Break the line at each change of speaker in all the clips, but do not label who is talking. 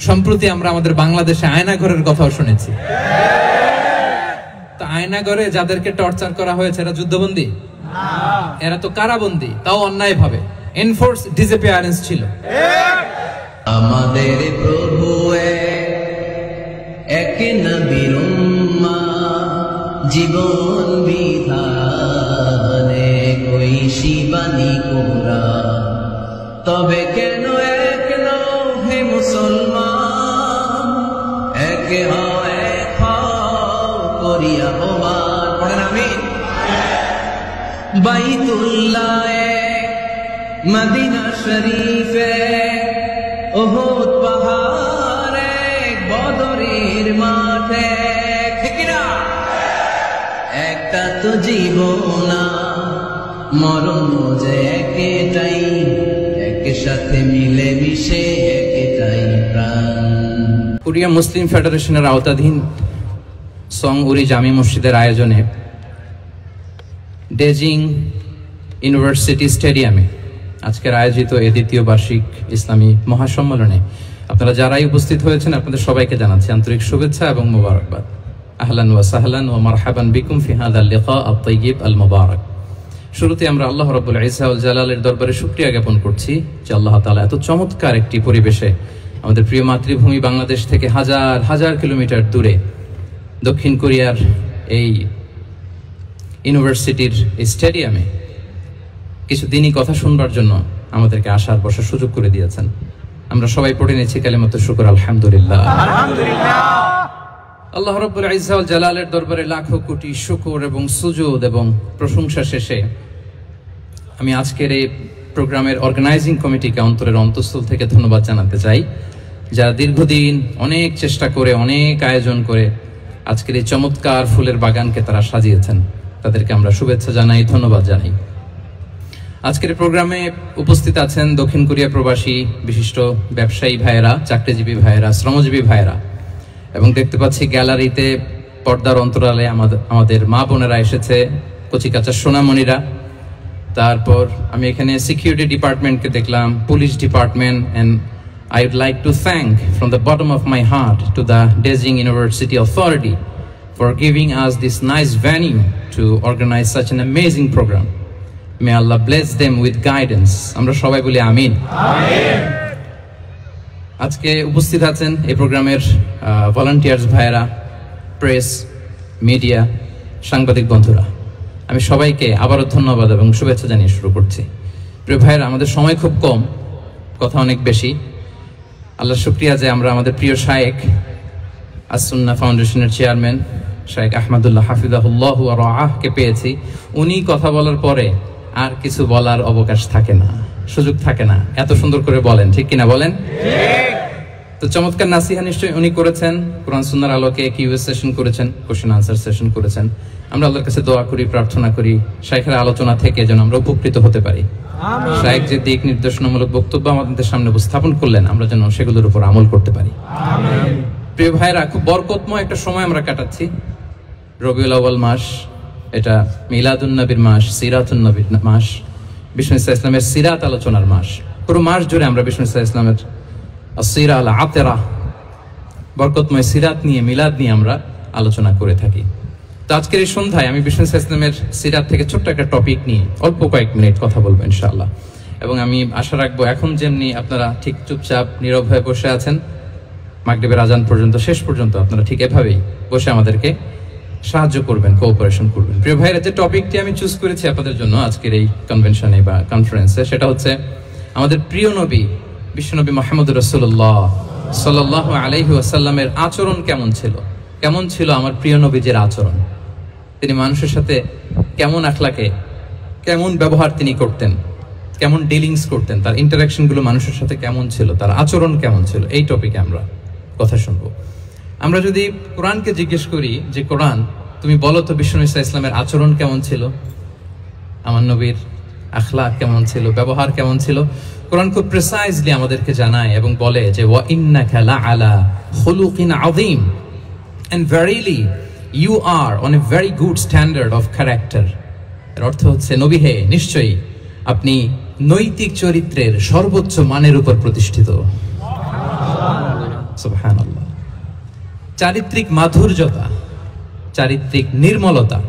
সম্প্রতি আমরা আমাদের বাংলাদেশে আয়নাঘরের কথাও শুনেছি। তো আয়নাঘরে যাদেরকে টর্চার করা হয়েছে এরা যুদ্ধবন্দী? এরা তো কারাবন্দী, তাও অন্যায় ভাবে। এনফোর্স ডিসঅ্যাপিয়ারেন্স ছিল।
আমাদের প্রভু এক নবীর উম্মাহ, জীবন বিধানে কই শিবানী কোরআন, তবে কেন এক নও হে মুসলমান, এক হও এক হও করিয়া আহ্বান। পড়েন আমিন। বাইতুল্লাহ এক, মদিনা শরীফ এক, উহুদ পাহাড় এক, বদরের মাঠ এক, ঠিক না? একটা তো জীবন, মরণ যে একটাই, একসাথে মিলে মিশে একটাই প্রাণ।
কোরিয়া মুসলিম ফেডারেশনের আওতাধীন সং উরি জামি মসজিদের আয়োজনে ডেজিং ইউনিভার্সিটি স্টেডিয়ামে আজকের আয়োজিত এই দ্বিতীয় বার্ষিক ইসলামী মহাসম্মেলনে আপনারা যারাই উপস্থিত হয়েছেন আপনাদের সবাইকে জানাচ্ছি আন্তরিক শুভেচ্ছা এবং মোবারকবাদ। আহলান ওয়া সাহলান ওয়া মারহাবান বিকুম ফি হাযাল লিকা আত-তাইয়্যিব আল মুবারাক। শুরুতে আমরা আল্লাহ রাব্বুল ইজ্জা ওয়াল জালালের দরবারে শুকরিয়া জ্ঞাপন করছি যে আল্লাহ তাআলা এত চমৎকার একটি পরিবেশে আমাদের প্রিয় মাতৃভূমি বাংলাদেশ থেকে হাজার হাজার কিলোমিটার দূরে দক্ষিণ কোরিয়ার এই ইউনিভার্সিটির স্টেডিয়ামে কিছু দিনই কথা শুনবার জন্য আমাদেরকে আসার বসার সুযোগ করে দিয়েছেন। আমরা সবাই পড়ে নিয়েছি কালিমাতুশ শুকর, আলহামদুলিল্লাহ। আল্লাহ রাব্বুল ইজ্জা ওয়াল জালালের দরবারে লাখো কোটি শুকর এবং সুজুদ এবং প্রশংসা শেষে আমি আজকের এই প্রোগ্রামের অর্গানাইজিং কমিটিকে অন্তরের অন্তঃস্থল থেকে ধন্যবাদ জানাতে চাই, যারা দীর্ঘদিন অনেক চেষ্টা করে অনেক আয়োজন করে আজকের এই চমৎকার ফুলের বাগানকে তারা সাজিয়েছেন। তাদেরকে আমরা শুভেচ্ছা জানাই, ধন্যবাদ জানাই। আজকের প্রোগ্রামে উপস্থিত আছেন দক্ষিণ কোরিয়া প্রবাসী বিশিষ্ট ব্যবসায়ী ভাইয়েরা, চাকরিজীবী ভাইয়েরা, শ্রমজীবী ভাইয়েরা, এবং দেখতে পাচ্ছি গ্যালারিতে পর্দার অন্তরালে আমাদের মা বোনেরা এসেছে, কচিকাচা সোনামণিরা। তারপর আমি এখানে সিকিউরিটি ডিপার্টমেন্টকে দেখলাম, police department, and I would like to thank from the bottom of my heart to the Daejeon University Authority for giving us this nice venue to organize such an amazing program. May Allah bless them with guidance. আমরা সবাই বলি আমিন। আমিন। আজকে উপস্থিত আছেন এই প্রোগ্রামের volunteers ভাইয়েরা, press, media, সাংবাদিক বন্ধুরা, আমি সবাইকে আবারও ধন্যবাদ এবং শুভেচ্ছা জানিয়ে শুরু করছি। প্রিয় ভাইয়েরা, আমাদের সময় খুব কম, কথা অনেক বেশি। আল্লাহ শুকরিয়া যে আমরা আমাদের প্রিয় শায়েখ আস-সুন্নাহ ফাউন্ডেশনের চেয়ারম্যান শায়েখ আহমদুল্লাহ হাফিজাহুল্লাহ ওয়া রাআহকে পেয়েছি। উনি কথা বলার পরে আর কিছু বলার অবকাশ থাকে না, সুযোগ থাকে না, এত সুন্দর করে বলেন, ঠিক কিনা বলেন? তো চমৎকার নাসিহা নিশ্চয়ই উনি করেছেন, কোরআন সুন্নাহর আলোকে কিউএস সেশন করেছেন, কোশ্চেন আনসার সেশন করেছেন। আমরা আল্লাহর কাছে দোয়া করি, প্রার্থনা করি শায়েখের আলোচনা থেকে যেন আমরা উপকৃত হতে পারি। শায়েখ যে দিক নির্দেশনামূলক বক্তব্য আমাদের সামনে উপস্থাপন করলেন আমরা যেন সেগুলোর উপর আমল করতে পারি। প্রিয় ভাইরা, খুব বরকতময় একটা সময় আমরা কাটাচ্ছি। রবিউল আউয়াল মাস, এটা মিলাদুন নবীর মাস, সিরাতুন নবীর মাস, বিষ্ণু ইসলামের সিরাত আলোচনার মাস। পুরো মাস জুড়ে আমরা বিষ্ণু ইসলামের আসিরা আল আতেরা, বরকতময় সিরাত নিয়ে, মিলাদ নিয়ে আমরা আলোচনা করে থাকি। তো আজকের এই সন্ধ্যায় আমি বিষ্ণু ইসলামের সিরাত থেকে ছোট্ট একটা টপিক নিয়ে অল্প কয়েক মিনিট কথা বলবো ইনশাআল্লাহ। এবং আমি আশা রাখবো এখন যেমনি আপনারা ঠিক চুপচাপ নীরব হয়ে বসে আছেন মাগরিবের আজান পর্যন্ত, শেষ পর্যন্ত আপনারা ঠিক এভাবেই বসে আমাদেরকে সাহায্য করবেন, কোঅপারেশন করবেন। প্রিয় ভাইরা, যে টপিকটি আমি চুজ করেছি আপনাদের জন্য আজকের এই কনভেনশনে বা কনফারেন্সে, সেটা হচ্ছে আমাদের প্রিয় নবী বিশ্বনবী মুহাম্মদ রাসূলুল্লাহ সাল্লাল্লাহু আলাইহি ওয়াসাল্লামের আচরণ কেমন ছিল। কেমন ছিল আমার প্রিয় নবীজির আচরণ? তিনি মানুষের সাথে কেমন আখলাকে, কেমন ব্যবহার তিনি করতেন, কেমন ডিলিংস করতেন, তার ইন্টারাকশনগুলো মানুষের সাথে কেমন ছিল, তার আচরণ কেমন ছিল, এই টপিকে আমরা কথা শুনবো। আমরা যদি কোরআনকে জিজ্ঞেস করি যে কোরআন তুমি বলো তো বিষ্ণু ইসলামের আচরণ কেমন ছিল, আমার নবীর আখলাক কেমন ছিল, ব্যবহার কেমন ছিল, কোরআন খুব প্রিসাইজলি আমাদেরকে জানায় এবং বলে যে ওয়া ইন্নাকা লাআলা খুলুকিন আযীম, and verily you are on a very good standard of character. এর অর্থ হচ্ছে নবী হে, নিশ্চয়ই আপনি নৈতিক চরিত্রের সর্বোচ্চ মানের উপর প্রতিষ্ঠিত। সুবহানাল্লাহ। চারিত্রিক মাধুর্যতা, চারিত্রিক নির্মলতা,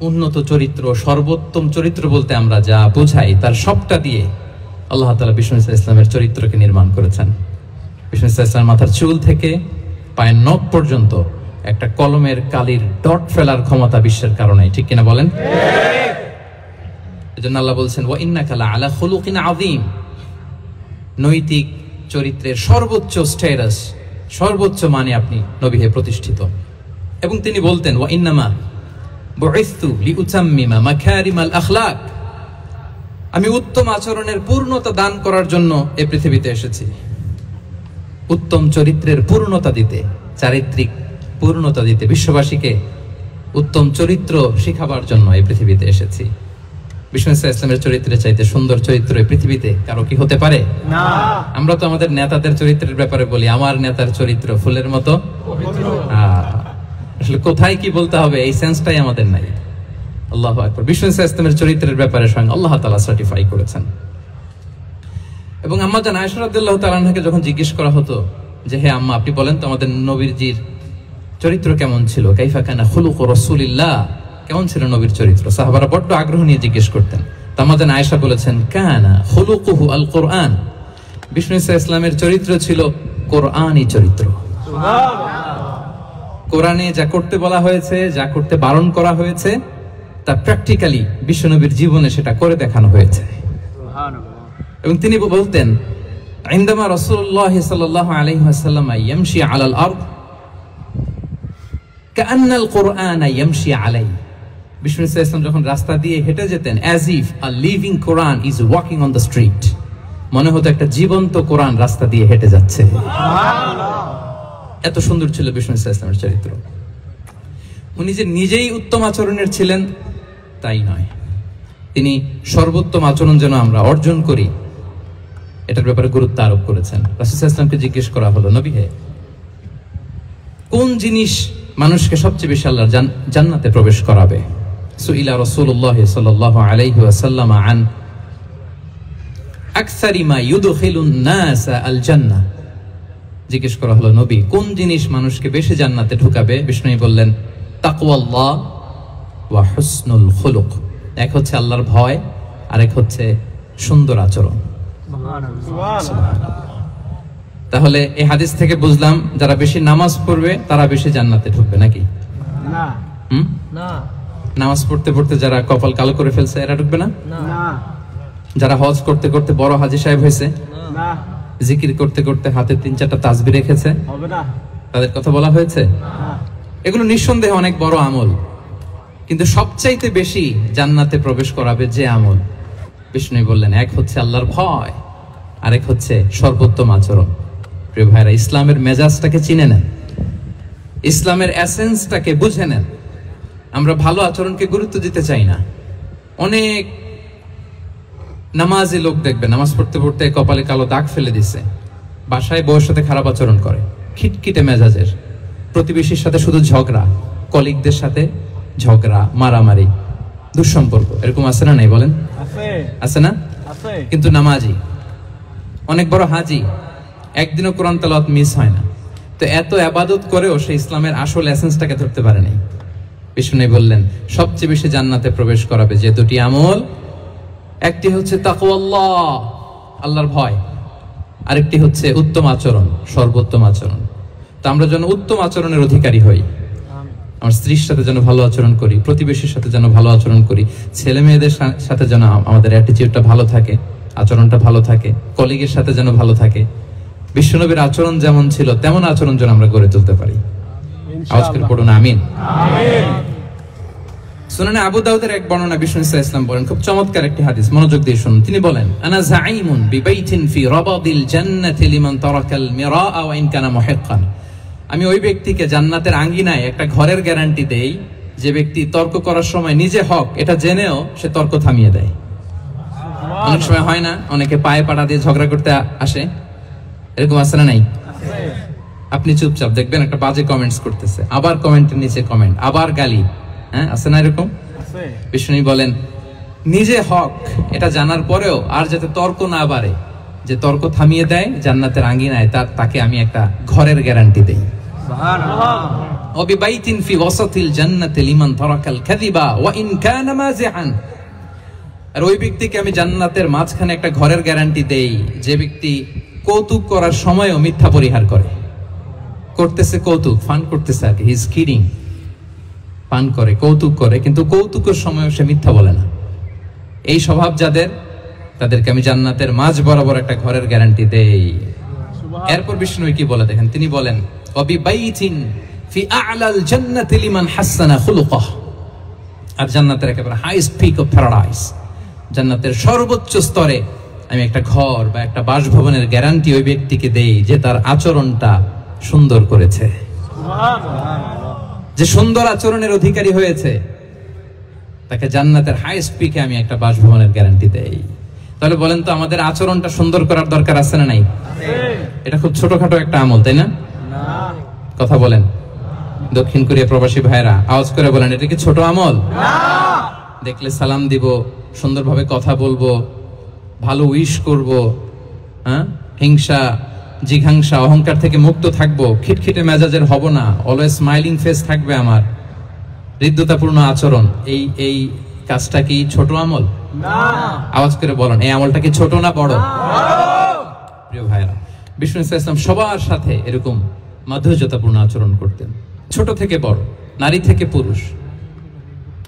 উন্নত চরিত্র, সর্বোত্তম চরিত্র বলতে আমরা যা বোঝাই তার সবটা দিয়ে আল্লাহ তাআলা বিষ্ণু ইসলামের চরিত্রকে নির্মাণ করেছেন। বিষ্ণু ইসলামের মাথার চুল থেকে পায়ের নখ পর্যন্ত একটা কলমের কালির ডট ফেলার ক্ষমতা বিশ্বের কারণে, ঠিক কিনা বলেন? এজন্য আল্লাহ বলছেন ওয়া ইন্নাকা লাআলা খুলুকিন আযীম। নৈতিক চরিত্রের সর্বোচ্চ স্ট্যাটাস, সর্বোচ্চ মানে আপনি নবী হয়ে প্রতিষ্ঠিত। এবং তিনি বলতেন ওয়া ইন্নামা বুইসতু লিউতাম্মিমা মাকারিমাল আখলাক। আমি উত্তম আচরণের পূর্ণতা দান করার জন্য এই পৃথিবীতে এসেছি, উত্তম চরিত্রের পূর্ণতা দিতে, চারিত্রিক পূর্ণতা দিতে, বিশ্ববাসীকে উত্তম চরিত্র শিখাবার জন্য এই পৃথিবীতে এসেছি। বিষ্ণু ইসলামের চরিত্রের চাইতে সুন্দর চরিত্র এই পৃথিবীতে কারো কি হতে পারে? না। আমরা তো আমাদের নেতাদের চরিত্রের ব্যাপারে বলি আমার নেতার চরিত্র ফুলের মতো পবিত্র। আসলে কোথায় কি বলতে হবে এই সেন্সটাই আমাদের নাই। আল্লাহু আকবার। বিষ্ণু ইসলামের চরিত্রের ব্যাপারে স্বয়ং আল্লাহ তাআলা সার্টিফাই করেছেন। এবং আম্মা জান আয়েশা রাদিয়াল্লাহু তাআলা আনহাকে যখন জিজ্ঞেস করা হতো যে হে আম্মা আপনি বলেন তো আমাদের নবীজির চরিত্র কেমন ছিল, কাইফা কানা খুলুকু রাসূলিল্লাহ, কেমন ছিল নবীর চরিত্র, সাহাবারা বড্ড আগ্রহ নিয়ে জিজ্ঞেস করতেন। আম্মা জান আয়েশা বলেছেন কানা খুলুকুহু আল কোরআন। বিষ্ণু ইসলামের চরিত্র ছিল কোরআনী চরিত্র। কোরআনে যা করতে বলা হয়েছে, যা করতে বারণ করা হয়েছে তা প্র্যাকটিক্যালি বিশ্বনবীর জীবনে সেটা করে দেখানো হয়েছে। এবং তিনি বলতেন ইনদামা রাসূলুল্লাহ সাল্লাল্লাহু আলাইহি ওয়াসাল্লাম ইয়ামশি আলাল আরদ কাআন্নাল কুরআনা ইয়ামশি আলাইহি। বিষ্ণু ইসলাম যখন রাস্তা দিয়ে হেঁটে যেতেন as if a living Quran is walking on the street, মনে হতো একটা জীবন্ত কোরআন রাস্তা দিয়ে হেঁটে যাচ্ছে। এত সুন্দর ছিল বিষ্ণু ইসলামের চরিত্র। উনি যে নিজেই উত্তম আচরণের ছিলেন তাই নয়, তিনি সর্বোত্তম আচরণ যেন আমরা অর্জন করি এটার ব্যাপারে গুরুত্ব আরোপ করেছেন। রাসূল সাল্লাল্লাহু আলাইহি ওয়াসাল্লামকে জিজ্ঞেস করা হলো নবী হে কোন জিনিস মানুষকে সবচেয়ে বেশি আল্লাহর জান্নাতে প্রবেশ করাবে? সুইলা রাসূলুল্লাহ সাল্লাল্লাহু আলাইহি ওয়াসাল্লাম আন আকসারি মা ইউদখিলুন নাস আল জান্নাহ। জিজ্ঞেস করা হলো নবী কোন জিনিস মানুষকে বেশি জান্নাতে ঢুকাবে? বিষ্ণু বললেন তাকওয়াল্লাহ ওয়া হুসনুল খুলুক। এক হচ্ছে আল্লাহর ভয় আর এক হচ্ছে সুন্দর আচরণ। তাহলে এই হাদিস থেকে বুঝলাম যারা বেশি নামাজ পড়বে তারা বেশি জান্নাতে ঢুকবে নাকি? না। নামাজ পড়তে পড়তে যারা কপাল কালো করে ফেলছে এরা ঢুকবে না? যারা হজ করতে করতে বড় হাজী সাহেব হয়েছে, জিকির করতে করতে হাতে 3-4টা তাসবিহ রেখেছে, তাদের কথা বলা হয়েছে? এগুলো নিঃসন্দেহে অনেক বড় আমল, কিন্তু সবচাইতে বেশি জান্নাতে প্রবেশ করাবে যে আমল, বিষ্ণু বললেন এক হচ্ছে আল্লাহর ভয়, আরেক হচ্ছে সর্বোত্তম আচরণ। প্রিয় ভাইরা, ইসলামের মেজাজটাকে চিনে নেন, ইসলামের এসেন্সটাকে বুঝে নেন। আমরা ভালো আচরণকে গুরুত্ব দিতে চাই না। অনেক নামাজি লোক দেখবে নামাজ পড়তে পড়তে কপালে কালো দাগ ফেলে দিছে, বাসায় বউয়ের সাথে খারাপ আচরণ করে, খিটখিটে মেজাজের, প্রতিবেশীর সাথে শুধু ঝগড়া, কলিগদের সাথে ঝগড়া, মারামারি, দুঃসম্পর্ক, এরকম আছে না নাই বলেন? আছে না? কিন্তু নামাজি, অনেক বড় হাজি, একদিনও কোরআন তেলাওয়াত মিস হয় না। তো এত ইবাদত করেও সে ইসলামের আসল এসেন্সটাকে ধরতে পারে নাই। বিষ্ণু বললেন সবচেয়ে বেশি জান্নাতে প্রবেশ করাবে যে দুটি আমল, একটি হচ্ছে তাকওয়াল্লাহ, আল্লাহর ভয়, আরেকটি হচ্ছে উত্তম আচরণ, সর্বোত্তম আচরণ। তো আমরা যেন উত্তম আচরণের অধিকারী হই, আমার স্ত্রীর সাথে যেন ভালো আচরণ করি, প্রতিবেশীর সাথে যেন ভালো আচরণ করি, ছেলে মেয়েদের সাথে যেন আমাদের অ্যাটিটিউডটা ভালো থাকে, আচরণটা ভালো থাকে, কলিগের সাথে যেন ভালো থাকে। বিশ্বনবীর আচরণ যেমন ছিল তেমন আচরণ যেন আমরা গড়ে তুলতে পারি। আওয়াজ করে পড়ুন আমিন। সুনানে আবু দাউদের এক বর্ণনা বিষ্ণু ইসলাম বলেন, খুব চমৎকার একটি হাদিস, মনোযোগ দিয়ে শুনুন। তিনি বলেন আনা যাঈমুন বিবাইতিন ফি রাবাদিল জান্নাতি লিমান তারাকাল মিরাআ ওয়া ইন কানা মুহিক্কান। আমি ওই ব্যক্তিকে জান্নাতের আঙ্গিনায় একটা ঘরের গ্যারান্টি দেই যে ব্যক্তি তর্ক করার সময় নিজে হক এটা জেনেও সে তর্ক থামিয়ে দেয়। অনেক সময় হয় না, অনেকে পায়ে পাড়া দিয়ে ঝগড়া করতে আসে, এরকম আছে না নাই? আপনি চুপচাপ দেখবেন একটা বাজে কমেন্টস করতেছে, আবার কমেন্টের নিচে কমেন্ট, আবার গালি, হ্যাঁ আছে না এরকম? বিষ্ণু বলেন নিজে হক এটা জানার পরেও আর যাতে তর্ক না বাড়ে যে তর্ক থামিয়ে দেয় জান্নাতের আঙ্গিনায়, তাকে আমি একটা ঘরের গ্যারান্টি দেই। ওয়াবিবাইতিন ফি ওয়াসাতিল জান্নাতি লিমান তারাকাল কাযিবা ওয়া ইন কানা মাযিআন। আর ওই ব্যক্তিকে আমি জান্নাতের মাঝখানে একটা ঘরের গ্যারান্টি দেই যে ব্যক্তি কৌতুক করার সময়ও মিথ্যা পরিহার করে। করতেছে কৌতুক, ফান করতেছে আর কি, হি ইজ কিডিং, পান করে, কৌতুক করে, কিন্তু কৌতুকের সময়ও সে মিথ্যা বলে না। এই স্বভাব যাদের, তাদেরকে আমি জান্নাতের মাঝ বরাবর একটা ঘরের গ্যারান্টি দেই। এরপর বিষ্ণু কি বলে দেখেন, তিনি বলেন ওয়াবিবাইতিন ফি আ'লাল জান্নাতি লিমান হাসানা খুলুকাহ। আর জান্নাতের একেবারে হাইস্ট পিক অফ প্যারাডাইস, জান্নাতের সর্বোচ্চ স্তরে আমি একটা ঘর বা একটা বাসভবনের গ্যারান্টি ওই ব্যক্তিকে দেই যে তার আচরণটা সুন্দর করেছে, যে সুন্দর আচরণের অধিকারী হয়েছে, তাকে জান্নাতের হাইস্ট পিকে আমি একটা বাসভবনের গ্যারান্টি দেই। তাহলে বলেন তো আমাদের আচরণটা সুন্দর করার দরকার আছে না নাই? এটা খুব ছোটখাটো একটা আমল, তাই না? কথা বলেন দক্ষিণ কোরিয়া প্রবাসী ভাইরা, আওয়াজ করে বলেন এটা কি ছোট আমল? দেখলে সালাম দিব, সুন্দরভাবে কথা বলবো, ভালো উইশ করব, হ্যাঁ, হিংসা জিঘাংসা অহংকার থেকে মুক্ত থাকবো, খিটখিটে মেজাজের হব না, অলওয়েজ স্মাইলিং ফেস থাকবে আমার, হৃদ্যতাপূর্ণ আচরণ। এই কাজটা কি ছোট আমল? আওয়াজ করে বলেন এই আমলটা কি ছোট না বড়? প্রিয় ভাইরা, বিষ্ণু ইসলাম সবার সাথে এরকম মাধুর্যতাপূর্ণ আচরণ করতেন, ছোট থেকে বড়, নারী থেকে পুরুষ,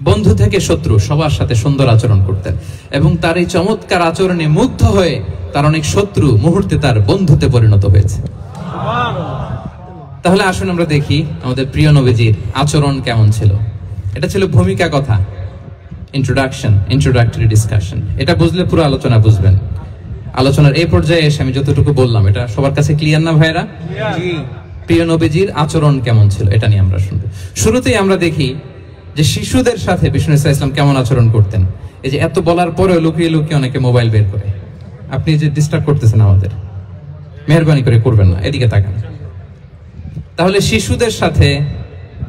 বন্ধু থেকে শত্রু, সবার সাথে সুন্দর আচরণ করতেন। এবং তার এই চমৎকার আচরণে মুগ্ধ হয়ে তার অনেক শত্রু মুহূর্তে তার বন্ধুতে পরিণত হয়েছে। তাহলে আসুন আমরা দেখি আমাদের প্রিয় নবীজির আচরণ কেমন ছিল। এটা ছিল ভূমিকা কথা, ইন্ট্রোডাক্টরি ডিসকাশন। এটা বুঝলে পুরো আলোচনা বুঝবেন। আলোচনার এই পর্যায়ে এসে আমি যতটুকু বললাম এটা সবার কাছে ক্লিয়ার না ভাইরা? প্রিয় নবীজির আচরণ কেমন ছিল এটা নিয়ে আমরা শুনবো। শুরুতেই আমরা দেখি যে শিশুদের সাথে বিষ্ণু ইসলাম কেমন আচরণ করতেন। এই যে এত বলার পরেও লুকিয়ে লুকিয়ে অনেকে মোবাইল বের করে, আপনি যে ডিস্টার্ব করতেছেন আমাদের, মেহরবানি করে করবেন না, এদিকে তাকান। তাহলে শিশুদের সাথে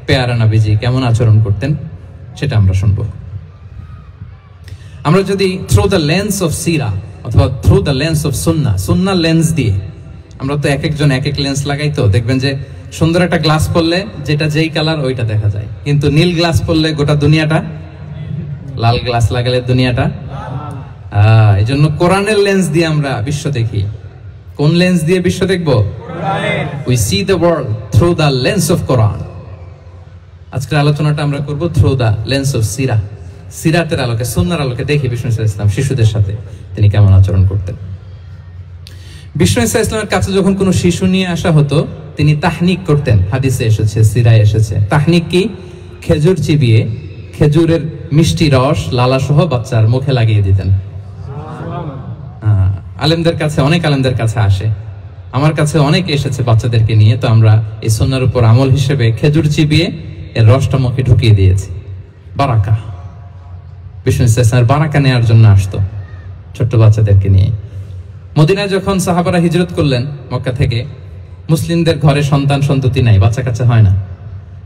পেয়ারা নবীজি কেমন আচরণ করতেন সেটা আমরা শুনবো। আমরা যদি থ্রু দ্য লেন্স অফ সিরা অথবা through the lens of Sunnah lens দিয়ে, আমরা তো এক একজন এক এক লেন্স লাগাই, তো দেখবেন যে সুন্দর একটা গ্লাস পরলে যেটা যেই কালার ওইটা দেখা যায়, কিন্তু নীল গ্লাস পরলে গোটা দুনিয়াটা, লাল গ্লাস লাগালে দুনিয়াটা। এই জন্য কোরআনের লেন্স দিয়ে আমরা বিশ্ব দেখি। কোন লেন্স দিয়ে বিশ্ব দেখবো? We see the world through the lens of Quran. আজকের আলোচনাটা আমরা করব থ্রু দ্য লেন্স অফ সিরাতের আলোকে, সুন্নাহর আলোকে দেখি বিষ্ণু ইসলাম শিশুদের সাথে তিনি কেমন আচরণ করতেন। বিষ্ণু ইসলামের কাছে যখন কোনো শিশু নিয়ে আসা হতো তিনি তাহনিক করতেন। হাদিসে এসেছে, সিরায় এসেছে। তাহনিক কি? খেজুর চিবিয়ে খেজুরের মিষ্টি রস লালা সহ বাচ্চার মুখে লাগিয়ে দিতেন। আলেমদের কাছে, অনেক আলেমদের কাছে আসে, আমার কাছে অনেক এসেছে বাচ্চাদেরকে নিয়ে, তো আমরা এই সুন্নাহর উপর আমল হিসেবে খেজুর চিবিয়ে এর রসটা মুখে ঢুকিয়ে দিয়েছি। বারাকা, বিষ্ণু ইসলামের বারাকা নেওয়ার জন্য আসতো ছোট্ট বাচ্চাদেরকে নিয়ে। মদিনায় যখন সাহাবারা হিজরত করলেন মক্কা থেকে, মুসলিমদের ঘরে সন্তান সন্ততি নাই, বাচ্চা কাচ্চা হয় না।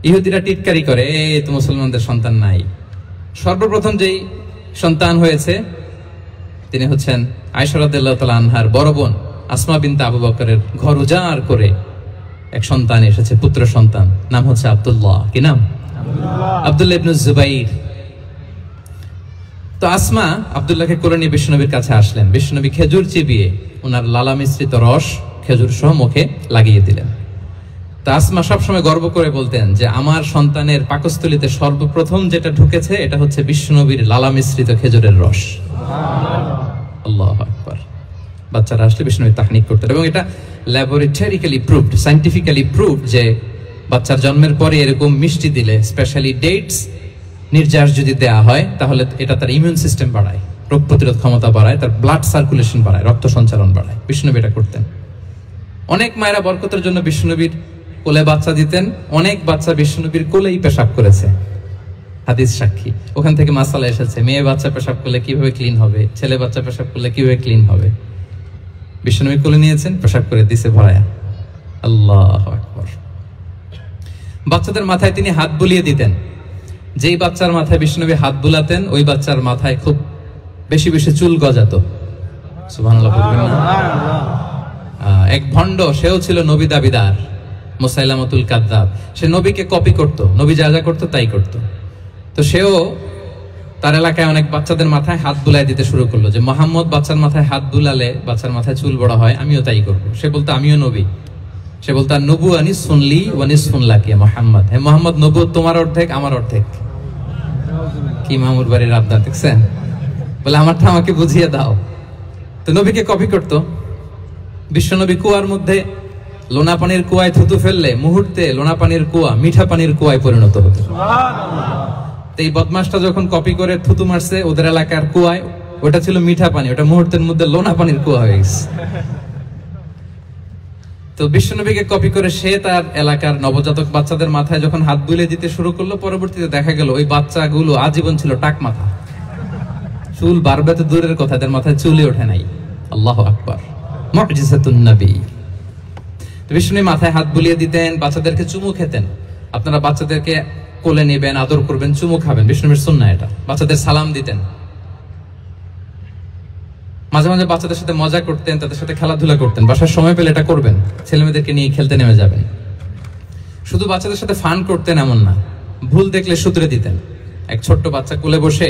ইহুদিরা টিটকারি করে, এই তো মুসলমানদের সন্তান নাই। সর্বপ্রথম যেই সন্তান হয়েছে তিনি হচ্ছেন আয়েশা রাদিয়াল্লাহু তাআলা আনহার বড় বোন আসমা বিনতে আবু বকরের ঘর উজাড় করে এক সন্তান এসেছে, পুত্র সন্তান, নাম হচ্ছে আব্দুল্লাহ। কি নাম? আব্দুল্লাহ ইবনে জুবাইর। তো আসমা আব্দুল্লাহকে কোলে নিয়ে বিশ্বনবীর কাছে আসলেন। বিশ্বনবী খেজুর চিবিয়ে ওনার লালা মিশ্রিত রস খেজুর সহ মুখে লাগিয়ে দিলেন। তো আসমা সবসময় গর্ব করে বলতেন যে আমার সন্তানের পাকস্থলীতে সর্বপ্রথম যেটা ঢুকেছে এটা হচ্ছে বিশ্বনবীর লালা মিশ্রিত খেজুরের রস। আল্লাহু আকবার। বাচ্চারা আসলে বিশ্বনবী তাহনিক করতেন, এবং এটা ল্যাবরেটরিক্যালি প্রুভড, সায়েন্টিফিক্যালি প্রুভড যে বাচ্চার জন্মের পরে এরকম মিষ্টি দিলে, স্পেশালি ডেটস নির্যাস যদি দেয়া হয়, তাহলে এটা তার ইমিউন সিস্টেম বাড়ায়, রোগ প্রতিরোধ ক্ষমতা বাড়ায়, তার ব্লাড সার্কুলেশন বাড়ায়, রক্ত সঞ্চালন বাড়ায়। বিষ্ণুনবী এটা করতেন। অনেক মায়েরা বরকতের জন্য বিষ্ণুনবীর কোলে বাচ্চা দিতেন। অনেক বাচ্চা বিষ্ণুনবীর কোলেই পেশাব করেছে, হাদিস সাক্ষী। ওখান থেকে মাসালা এসেছে, মেয়ে বাচ্চা পেশাব করলে কিভাবে ক্লিন হবে, ছেলে বাচ্চা পেশাব করলে কিভাবে ক্লিন হবে। বিষ্ণুনবী কোলে নিয়েছেন, পেশাব করে দিছে ভরায়া। আল্লাহু আকবার। বাচ্চাদের মাথায় তিনি হাত বুলিয়ে দিতেন। যেই বাচ্চার মাথায় বিষ্ণুনবী হাত বুলাতেন ওই বাচ্চার মাথায় খুব বেশি বেশি চুল গজাতো। সুবহানাল্লাহ বলবেন না? এক ভণ্ড, সেও ছিল নবী দাবিদার, মুসাইলামাতুল কাযযাব। সে নবীকে কপি করত, নবী যা যা করতো তাই করত। তো সেও তার এলাকায় অনেক বাচ্চাদের মাথায় হাত বুলাই দিতে শুরু করলো, যে মোহাম্মদ বাচ্চার মাথায় হাত বুলালে বাচ্চার মাথায় চুল বড় হয়, আমিও তাই করবো। সে বলতো আমিও নবী। সে বলতো নবুয়ানি শুনলি ওয়ানি শুনলাকি মোহাম্মদ, হে মোহাম্মদ নবুয়ত তোমার অর্ধেক আমার অর্ধেক। কি মামুর বাড়ির আবদার দেখছেন? বলে আমারটা আমাকে বুঝিয়ে দাও। তো নবীকে কপি করতো। বিশ্বনবী কুয়ার মধ্যে লোনা পানির কুয়ায় থুতু ফেললে মুহূর্তে লোনা পানির কুয়া মিঠা পানির কুয়ায় পরিণত হতো। এই বদমাসটা যখন কপি করে থুতু মারছে ওদের এলাকার কুয়ায়, ওটা ছিল মিঠা পানি, ওটা মুহূর্তের মধ্যে লোনা পানির কুয়া হয়ে গেছে। তো বিশ্বনবীকে কপি করে সে তার এলাকার নবজাতক বাচ্চাদের মাথায় যখন হাত বুলিয়ে দিতে শুরু করলো, পরবর্তীতে দেখা গেল ওই বাচ্চাগুলো আজীবন ছিল টাক মাথা। চুল বাড়বে তো দূরের কথা, এদের মাথায় চুলই ওঠে নাই। আল্লাহু আকবার, মুজিজাতুন নবী। বিশ্বনবী মাথায় হাত বুলিয়ে দিতেন, বাচ্চাদেরকে চুমু খেতেন। আপনারা বাচ্চাদেরকে কোলে নেবেন, আদর করবেন, চুমু খাবেন, বিশ্বনবীর সুন্নাহ এটা। বাচ্চাদের সালাম দিতেন। মাঝে মাঝে বাচ্চাদের সাথে মজা করতেন, তাদের সাথে খেলাধুলা করতেন। বাসার সময় পেলে এটা করবেন, ছেলেমেয়েদেরকে নিয়ে খেলতে নেমে যাবেন। শুধু বাচ্চাদের সাথে ফান করতেন এমন না, ভুল দেখলে শুধরে দিতেন। এক ছোট্ট বাচ্চা কোলে বসে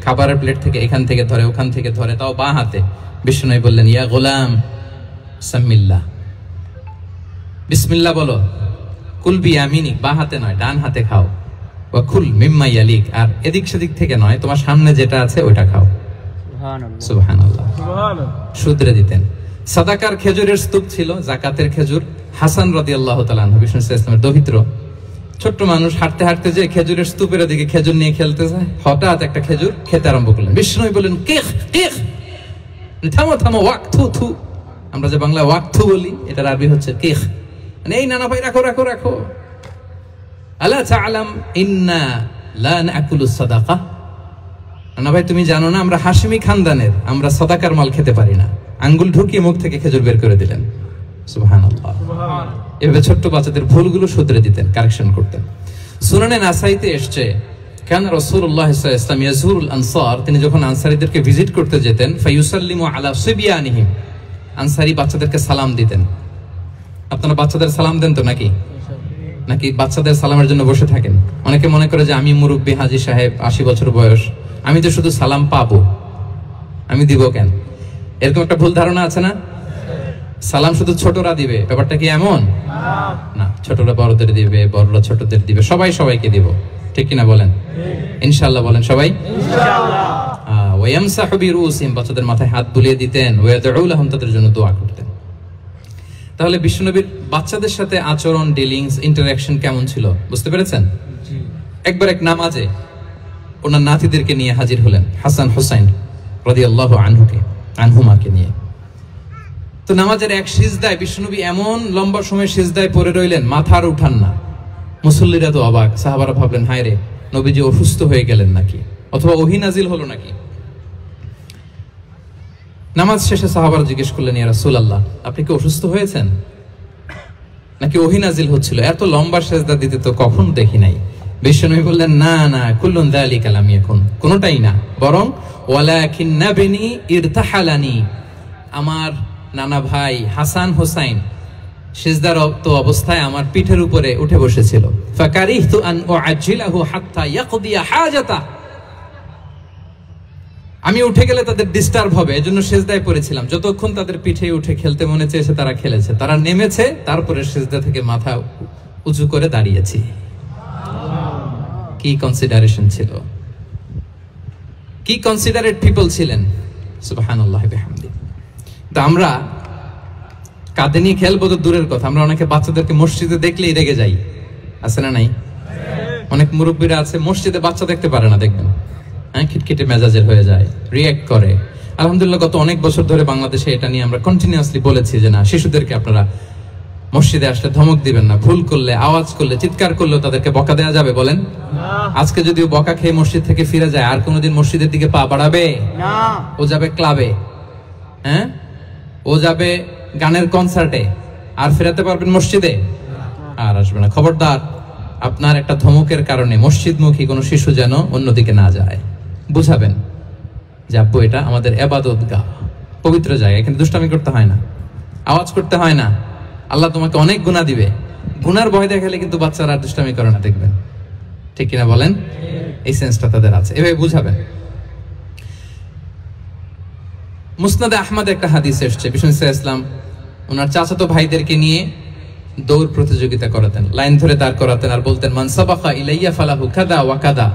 খাবারের প্লেট থেকে এখান থেকে ধরে ওখান থেকে ধরে, তাও বাঁ হাতে। বিশ্বনবী বললেন, ইয়া গোলাম সাম্মিল্লাহ, বিসমিল্লাহ বলো। কুল বিয়ামিনিক, বাঁ হাতে নয় ডান হাতে খাও। ওয়া কুল মিম্মা ইয়ালিক, আর এদিক সেদিক থেকে নয়, তোমার সামনে যেটা আছে ওইটা খাও। সুবহানাল্লাহ, শুধরে দিতেন। সাদাকার খেজুরের স্তূপ ছিল, যাকাতের খেজুর। হাসান রাদিয়াল্লাহু তাআলা আনহু, বিষ্ণু ইসলামের দৌহিত্র, ছোট্ট মানুষ, হাঁটতে হাঁটতে যে খেজুরের স্তূপের দিকে খেজুর নিয়ে খেলতে যায়, হঠাৎ একটা খেজুর খেতে আরম্ভ করলেন। বিষ্ণু বললেন, কিখ কিখ, থামো থামো, ওয়াক্থু থু। আমরা যে বাংলা ওয়াক্থু বলি, এটার আরবি হচ্ছে কিখ। মানে এই নানা ভাই রাখো রাখো রাখো। আলা তাআলাম ইন্না লা নাকুলুস সাদাকা, না ভাই তুমি জানো না আমরা হাশিমি খানদানের, আমরা সাদাকার মাল খেতে পারি না। আঙ্গুল ঢুকিয়ে মুখ থেকে খেজুর বের করে দিলেন। সুবহানাল্লাহ। এভাবে ছোট্ট বাচ্চাদের ভুলগুলো শুধরে দিতেন, কারেকশন করতেন। সুনানে নাসাইতে এসছে, কেন রাসূলুল্লাহ সাল্লাল্লাহু আলাইহি ওয়াসাল্লাম ইয়াজুরুল আনসার, তিনি যখন আনসারীদেরকে ভিজিট করতে যেতেন, ফায়ুসাল্লিমু আলা সিবিয়ানিহিম, আনসারী বাচ্চাদেরকে সালাম দিতেন। আপনারা বাচ্চাদের সালাম দেন তো নাকি? নাকি বাচ্চাদের সালামের জন্য বসে থাকেন? অনেকে মনে করে যে আমি মুরব্বী, হাজী সাহেব, 80 বছর বয়স, আমি তো শুধু সালাম পাবো, আমি দিব কেন? এরকম একটা ভুল ধারণা আছে না? সালাম শুধু ছোটরা দিবে, ব্যাপারটা কি এমন না? ছোটরা বড়দের দিবে, বড়রা ছোটদের দিবে, সবাই সবাইকে দিব, ঠিক কিনা বলেন? ইনশাআল্লাহ বলেন সবাই ইনশাআল্লাহ। ওয়ায়ামসাহু বিরুসিহিম, বাচ্চাদের মাথায় হাত বুলিয়ে দিতেন। ওয়ায়াদউ লাহুম, তাদের জন্য দোয়া করতেন। তাহলে বিশ্বনবীর বাচ্চাদের সাথে আচরণ, ডিলিংস, ইন্টারঅ্যাকশন কেমন ছিল বুঝতে পেরেছেন? একবার এক নামাজে ওনার নাতিদেরকে নিয়ে হাজির হলেন, হাসান হুসাইন রাদিয়াল্লাহু আনহুমাকে নিয়ে। তো নামাজের এক সিজদায় বিশ্বনবী এমন লম্বা সময় সিজদায় পড়ে রইলেন, মাথার উঠান না। মুসল্লিরা তো অবাক, সাহাবারা ভাবলেন হায় রে, নবীজি অসুস্থ হয়ে গেলেন নাকি, অথবা ওহী নাজিল হলো নাকি। নামাজ শেষে সাহাবারা জিজ্ঞেস করলেন, ইয়া রাসূলুল্লাহ, আপনি কি অসুস্থ হয়েছেন নাকি ওহী নাজিল হচ্ছিল? এত লম্বা সিজদা দিতে তো কখন দেখি নাই। বিশ্বনবী বললেন, না না, কুল্লুন যালিকা লাম ইয়াকুন, কোনটাই না, বরং ওয়ালাকিন নাবিনি ইরতাহালানি, আমার নানা ভাই হাসান হোসাইন সিজদারত অবস্থায় আমার পিঠের উপরে উঠে বসেছিল। ফাকারিহতু আন উআজ্জিলাহু হাত্তা ইয়াকদিয়া হাজাতা, আমি উঠে গেলে তাদের ডিস্টার্ব হবে, এজন্য সিজদায় পড়েছিলাম। যতক্ষণ তাদের পিঠে উঠে খেলতে মনে চেয়েছে তারা খেলেছে, তারা নেমেছে, তারপরে সিজদা থেকে মাথা উঁচু করে দাঁড়িয়েছি। কি কনসিডারেশন ছিল, কি কনসিডারেট পিপল ছিলেন। সুবহানাল্লাহি বিহামদি। তো আমরা কাঁধে নিয়ে খেলবো তো দূরের কথা, আমরা অনেকে বাচ্চাদেরকে মসজিদে দেখলেই রেগে যাই, আছে না নাই? অনেক মুরব্বীরা আছে মসজিদে বাচ্চা দেখতে পারে না, দেখবেন খিটখিটে মেজাজের হয়ে যায়, রিঅ্যাক্ট করে। আলহামদুলিল্লাহ গত অনেক বছর ধরে বাংলাদেশে এটা নিয়ে আমরা কন্টিনিউয়াসলি বলেছি যে না, শিশুদেরকে আপনারা মসজিদে আসলে ধমক দিবেন না, ভুল করলে, আওয়াজ করলে, চিৎকার করলেও তাদেরকে বকা দেওয়া যাবে বলেন? আজকে যদিও বকা খেয়ে মসজিদ থেকে ফিরে যায়, আর কোনোদিন মসজিদের দিকে পা বাড়াবে না। ও যাবে ক্লাবে, হ্যাঁ, ও যাবে গানের কনসার্টে, আর ফেরাতে পারবেন মসজিদে? আর আসবে না। খবরদার, আপনার একটা ধমকের কারণে মসজিদমুখী কোনো শিশু যেন অন্যদিকে না যায়। বুঝাবেন যে আব্বু এটা আমাদের ইবাদত গাহ, পবিত্র জায়গা, এখানে দুষ্টামি করতে হয় না, আওয়াজ করতে হয় না, আল্লাহ তোমাকে অনেক গুনাহ দিবে। গুনার ভয় দেখালে কিন্তু বাচ্চারা আর দুষ্টামি করে না, দেখবেন, ঠিক কিনা বলেন? এই সেন্সটা তাদের আছে, এভাবে বুঝাবেন। মুসনাদে আহমদে একটা হাদিস এসেছে, বিষ্ণু ইসলাম ওনার চাচাতো ভাইদেরকে নিয়ে দৌড় প্রতিযোগিতা করাতেন, লাইন ধরে দাঁড় করাতেন আর বলতেন, মান সাবাকা ইলাইয়া ফালাহু কাদা ওয়া কাদা,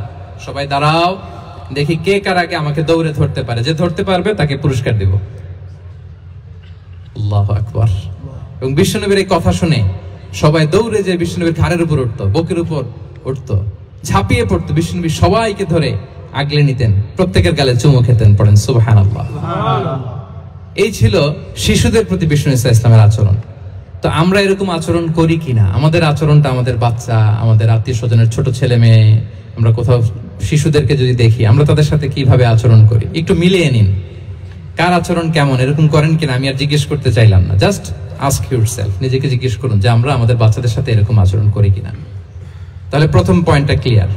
সবাই দাঁড়াও, দেখি কে কার আগে আমাকে দৌড়ে ধরতে পারে, যে ধরতে পারবে তাকে পুরস্কার দিব। আল্লাহু আকবার। এবং বিশ্বনবীর এই কথা শুনে সবাই দৌড়ে যে বিশ্বনবীর ঘাড়ের উপর উঠতো, বুকের উপর উঠতো, ঝাঁপিয়ে পড়তো, বিশ্বনবী সবাইকে ধরে আগলে নিতেন, প্রত্যেকের গালে চুমু খেতেন। পড়েন সুবহানাল্লাহ। এই ছিল শিশুদের প্রতি বিষ্ণু ইসলামের আচরণ। তো আমরা এরকম আচরণ করি কিনা? আমাদের আচরণটা আমাদের বাচ্চা, আমাদের আত্মীয় স্বজনের ছোট ছেলে মেয়ে, আমরা কোথাও শিশুদেরকে যদি দেখি, আমরা তাদের সাথে কিভাবে আচরণ করি, একটু মিলিয়ে নিন কার আচরণ কেমন, এরকম করেন কিনা। আমি আর জিজ্ঞেস করতে চাইলাম না, জাস্ট আস্ক ইউরসেলফ, নিজেকে জিজ্ঞেস করুন যে আমরা আমাদের বাচ্চাদের সাথে এরকম আচরণ করি কিনা। তাহলে প্রথম পয়েন্টটা ক্লিয়ার,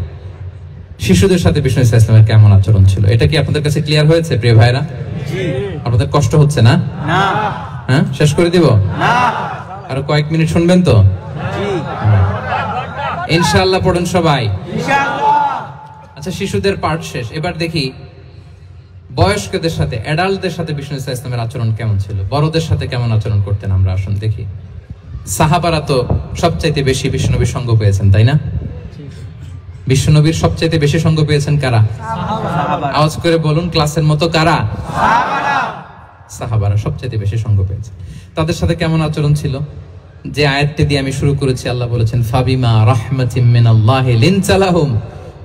শিশুদের সাথে বিষ্ণু ইসলামের কেমন আচরণ ছিল। এটা কি আপনাদের কাছে ক্লিয়ার হয়েছে প্রিয় ভাইরা? আপনাদের কষ্ট হচ্ছে না? হ্যাঁ, শেষ করে দিব? আরো কয়েক মিনিট শুনবেন তো? ইনশাআল্লাহ পড়েন সবাই। আচ্ছা, শিশুদের পার্ট শেষ, এবার দেখি বয়স্কদের সাথে, অ্যাডাল্টদের সাথে বিষ্ণু ইসলামের আচরণ কেমন ছিল, বড়দের সাথে কেমন আচরণ করতেন। আমরা আসুন দেখি। সাহাবারা তো সবচাইতে বেশি বিশ্বনবীর সঙ্গ পেয়েছেন, তাই না? বিশ্বনবীর সবচাইতে বেশি সঙ্গ পেয়েছেন কারা? আওয়াজ করে বলুন, ক্লাসের মতো কারা? সাহাবারা সবচাইতে বেশি সঙ্গ পেয়েছেন। তাদের সাথে কেমন আচরণ ছিল? যে আয়াতটি দিয়ে আমি শুরু করেছি, আল্লাহ বলেছেন, ফাবিমা রাহমাতিম মিনাল্লাহি লিনতা লাহুম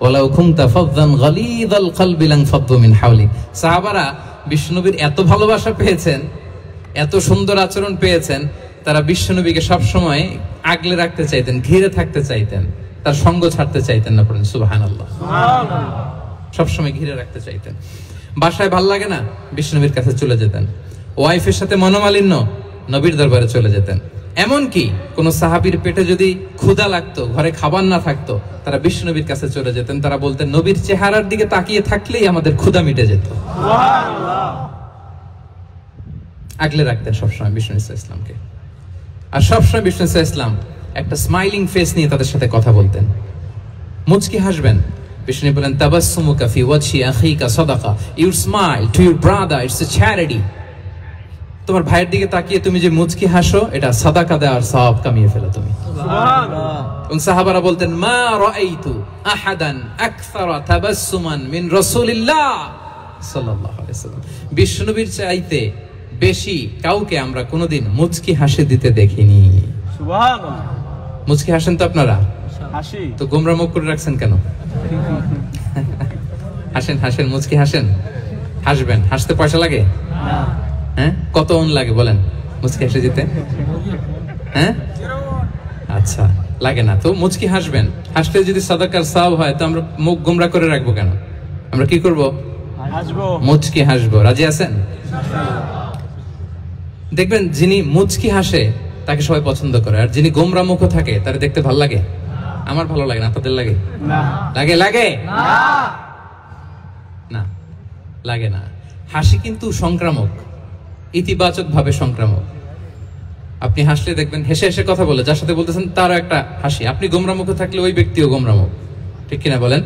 ওয়ালাউ কুনতা ফাযযান গালিযাল কলবি লানফাদ্দু মিন হাওলিক। সাহাবারা বিশ্বনবীর এত ভালোবাসা পেয়েছেন, এত সুন্দর আচরণ পেয়েছেন, তারা বিশ্বনবীকে সব সময় আগলে রাখতে চাইতেন, ঘিরে থাকতে চাইতেন, তার সঙ্গ ছাড়তে চাইতেন না। পড়েন সুবহানাল্লাহ। সবসময় ঘিরে রাখতে চাইতেন। বাসায় ভাল লাগে না, বিশ্বনবীর কাছে চলে যেতেন। ওয়াইফের সাথে মনোমালিন্য, নবীর দরবারে চলে যেতেন। এমনকি কোন সাহাবীর পেটে যদি ক্ষুধা লাগতো, ঘরে খাবার না থাকতো, তারা বিশ্বনবীর কাছে চলে যেতেন। তারা বলতেন, নবীর চেহারার দিকে তাকিয়ে থাকলেই আমাদের ক্ষুধা মিটে যেত। আগলে রাখতেন সবসময় বিষ্ণু ইসলামকে। আর সবসময় বিষ্ণু ইসলাম একটা স্মাইলিং ফেস নিয়ে তাদের সাথে কথা বলতেন, মুচকি হাসবেন। বিষ্ণু বলেন, তাবাসসুমুকা ফি ওয়াজহি আখিকা সাদাকা, your smile to your brother it's a charity. তোমার ভাইয়ের দিকে তাকিয়ে তুমি যে মুচকি হাসো, এটা সাদাকা দেওয়ার সওয়াব কামিয়ে ফেলো তুমি। সুবহানাল্লাহ। এবং সাহাবারা বলতেন, মা রাআইতু আহাদান আকসারা তাবাসসুমান মিন রাসূলিল্লাহ সাল্লাল্লাহু আলাইহি ওয়াসাল্লাম। বিশ্বনবীর চাইতে বেশি কাউকে আমরা কোনোদিন মুচকি হাসি দিতে দেখিনি। সুবহানাল্লাহ। মুচকি হাসেন তো আপনারা? হাসি। তো গোমরা মুখ করে রাখছেন কেন? হাসেন, হাসেন, মুচকি হাসেন, হাসবেন। হাসতে পয়সা লাগে? না। হ্যাঁ, কত অন লাগে বলেন মুচকি হাসি দিতে? হ্যাঁ, আচ্ছা, লাগে না। তো মুচকি হাসবেন। হাসলে যদি সাদাকার সওয়াব হয়, তো আমরা মুখ গোমরা করে রাখবো কেন? আমরা কি করব? হাসবো, মুচকি হাসবো। রাজি আছেন? দেখবেন, যিনি মুচকি হাসে তাকে সবাই পছন্দ করে, আর যিনি গোমরা মুখ থাকে তার দেখতে ভালো লাগে। আমার ভালো লাগে না, আপনাদের লাগে? লাগে? লাগে না, লাগে না। হাসি কিন্তু সংক্রামক, ইতিবাচক ভাবে সংক্রামক। আপনি হাসলে দেখবেন, হেসে হেসে কথা বলে যার সাথে বলতেছেন তারও একটা হাসি। আপনি গোমরা মুখে থাকলে ওই ব্যক্তিও গোমরা মুখ, ঠিক কিনা বলেন?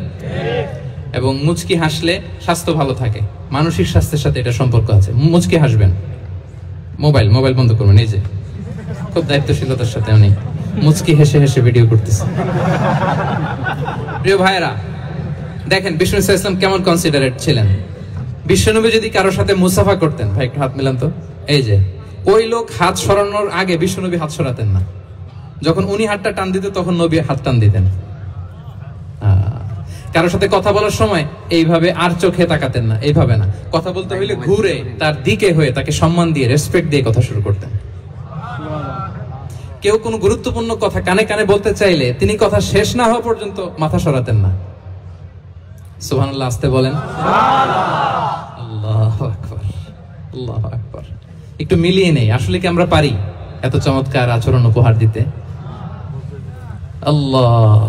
এবং মুচকি হাসলে স্বাস্থ্য ভালো থাকে, মানসিক স্বাস্থ্যের সাথে এটা সম্পর্ক আছে। মুচকি হাসবেন। মোবাইল বন্ধ করবেন। এই যে খুব দায়িত্বশীলতার সাথে উনি মুচকি হেসে হেসে ভিডিও করতেছে। প্রিয় ভাইয়েরা, দেখেন বিষ্ণু ইসলাম কেমন কনসিডারেট ছিলেন। বিশ্বনবী যদি কারোর সাথে মুসাফা করতেন, ভাই একটু হাত মিলান তো, এই যে ওই লোক হাত সরানোর আগে বিশ্বনবী হাত সরাতেন না। যখন উনি হাতটা টান দিতেন, তখন নবী হাত টান দিতেন। কারোর সাথে কথা বলার সময় এইভাবে আর চোখে তাকাতেন না, এইভাবে না। কথা বলতে হইলে ঘুরে তার দিকে হয়ে তাকে সম্মান দিয়ে, রেসপেক্ট দিয়ে কথা শুরু করতেন। কেউ কোনো গুরুত্বপূর্ণ কথা কানে কানে বলতে চাইলে তিনি কথা শেষ না হওয়া পর্যন্ত মাথা সরাতেন না। সুবহানাল্লাহ। আসতে বলেন। আল্লাহু আকবার, আল্লাহু আকবার। একটু মিলিয়ে নেই, আসলে কি আমরা পারি এত চমৎকার আচরণ উপহার দিতে? আল্লাহ,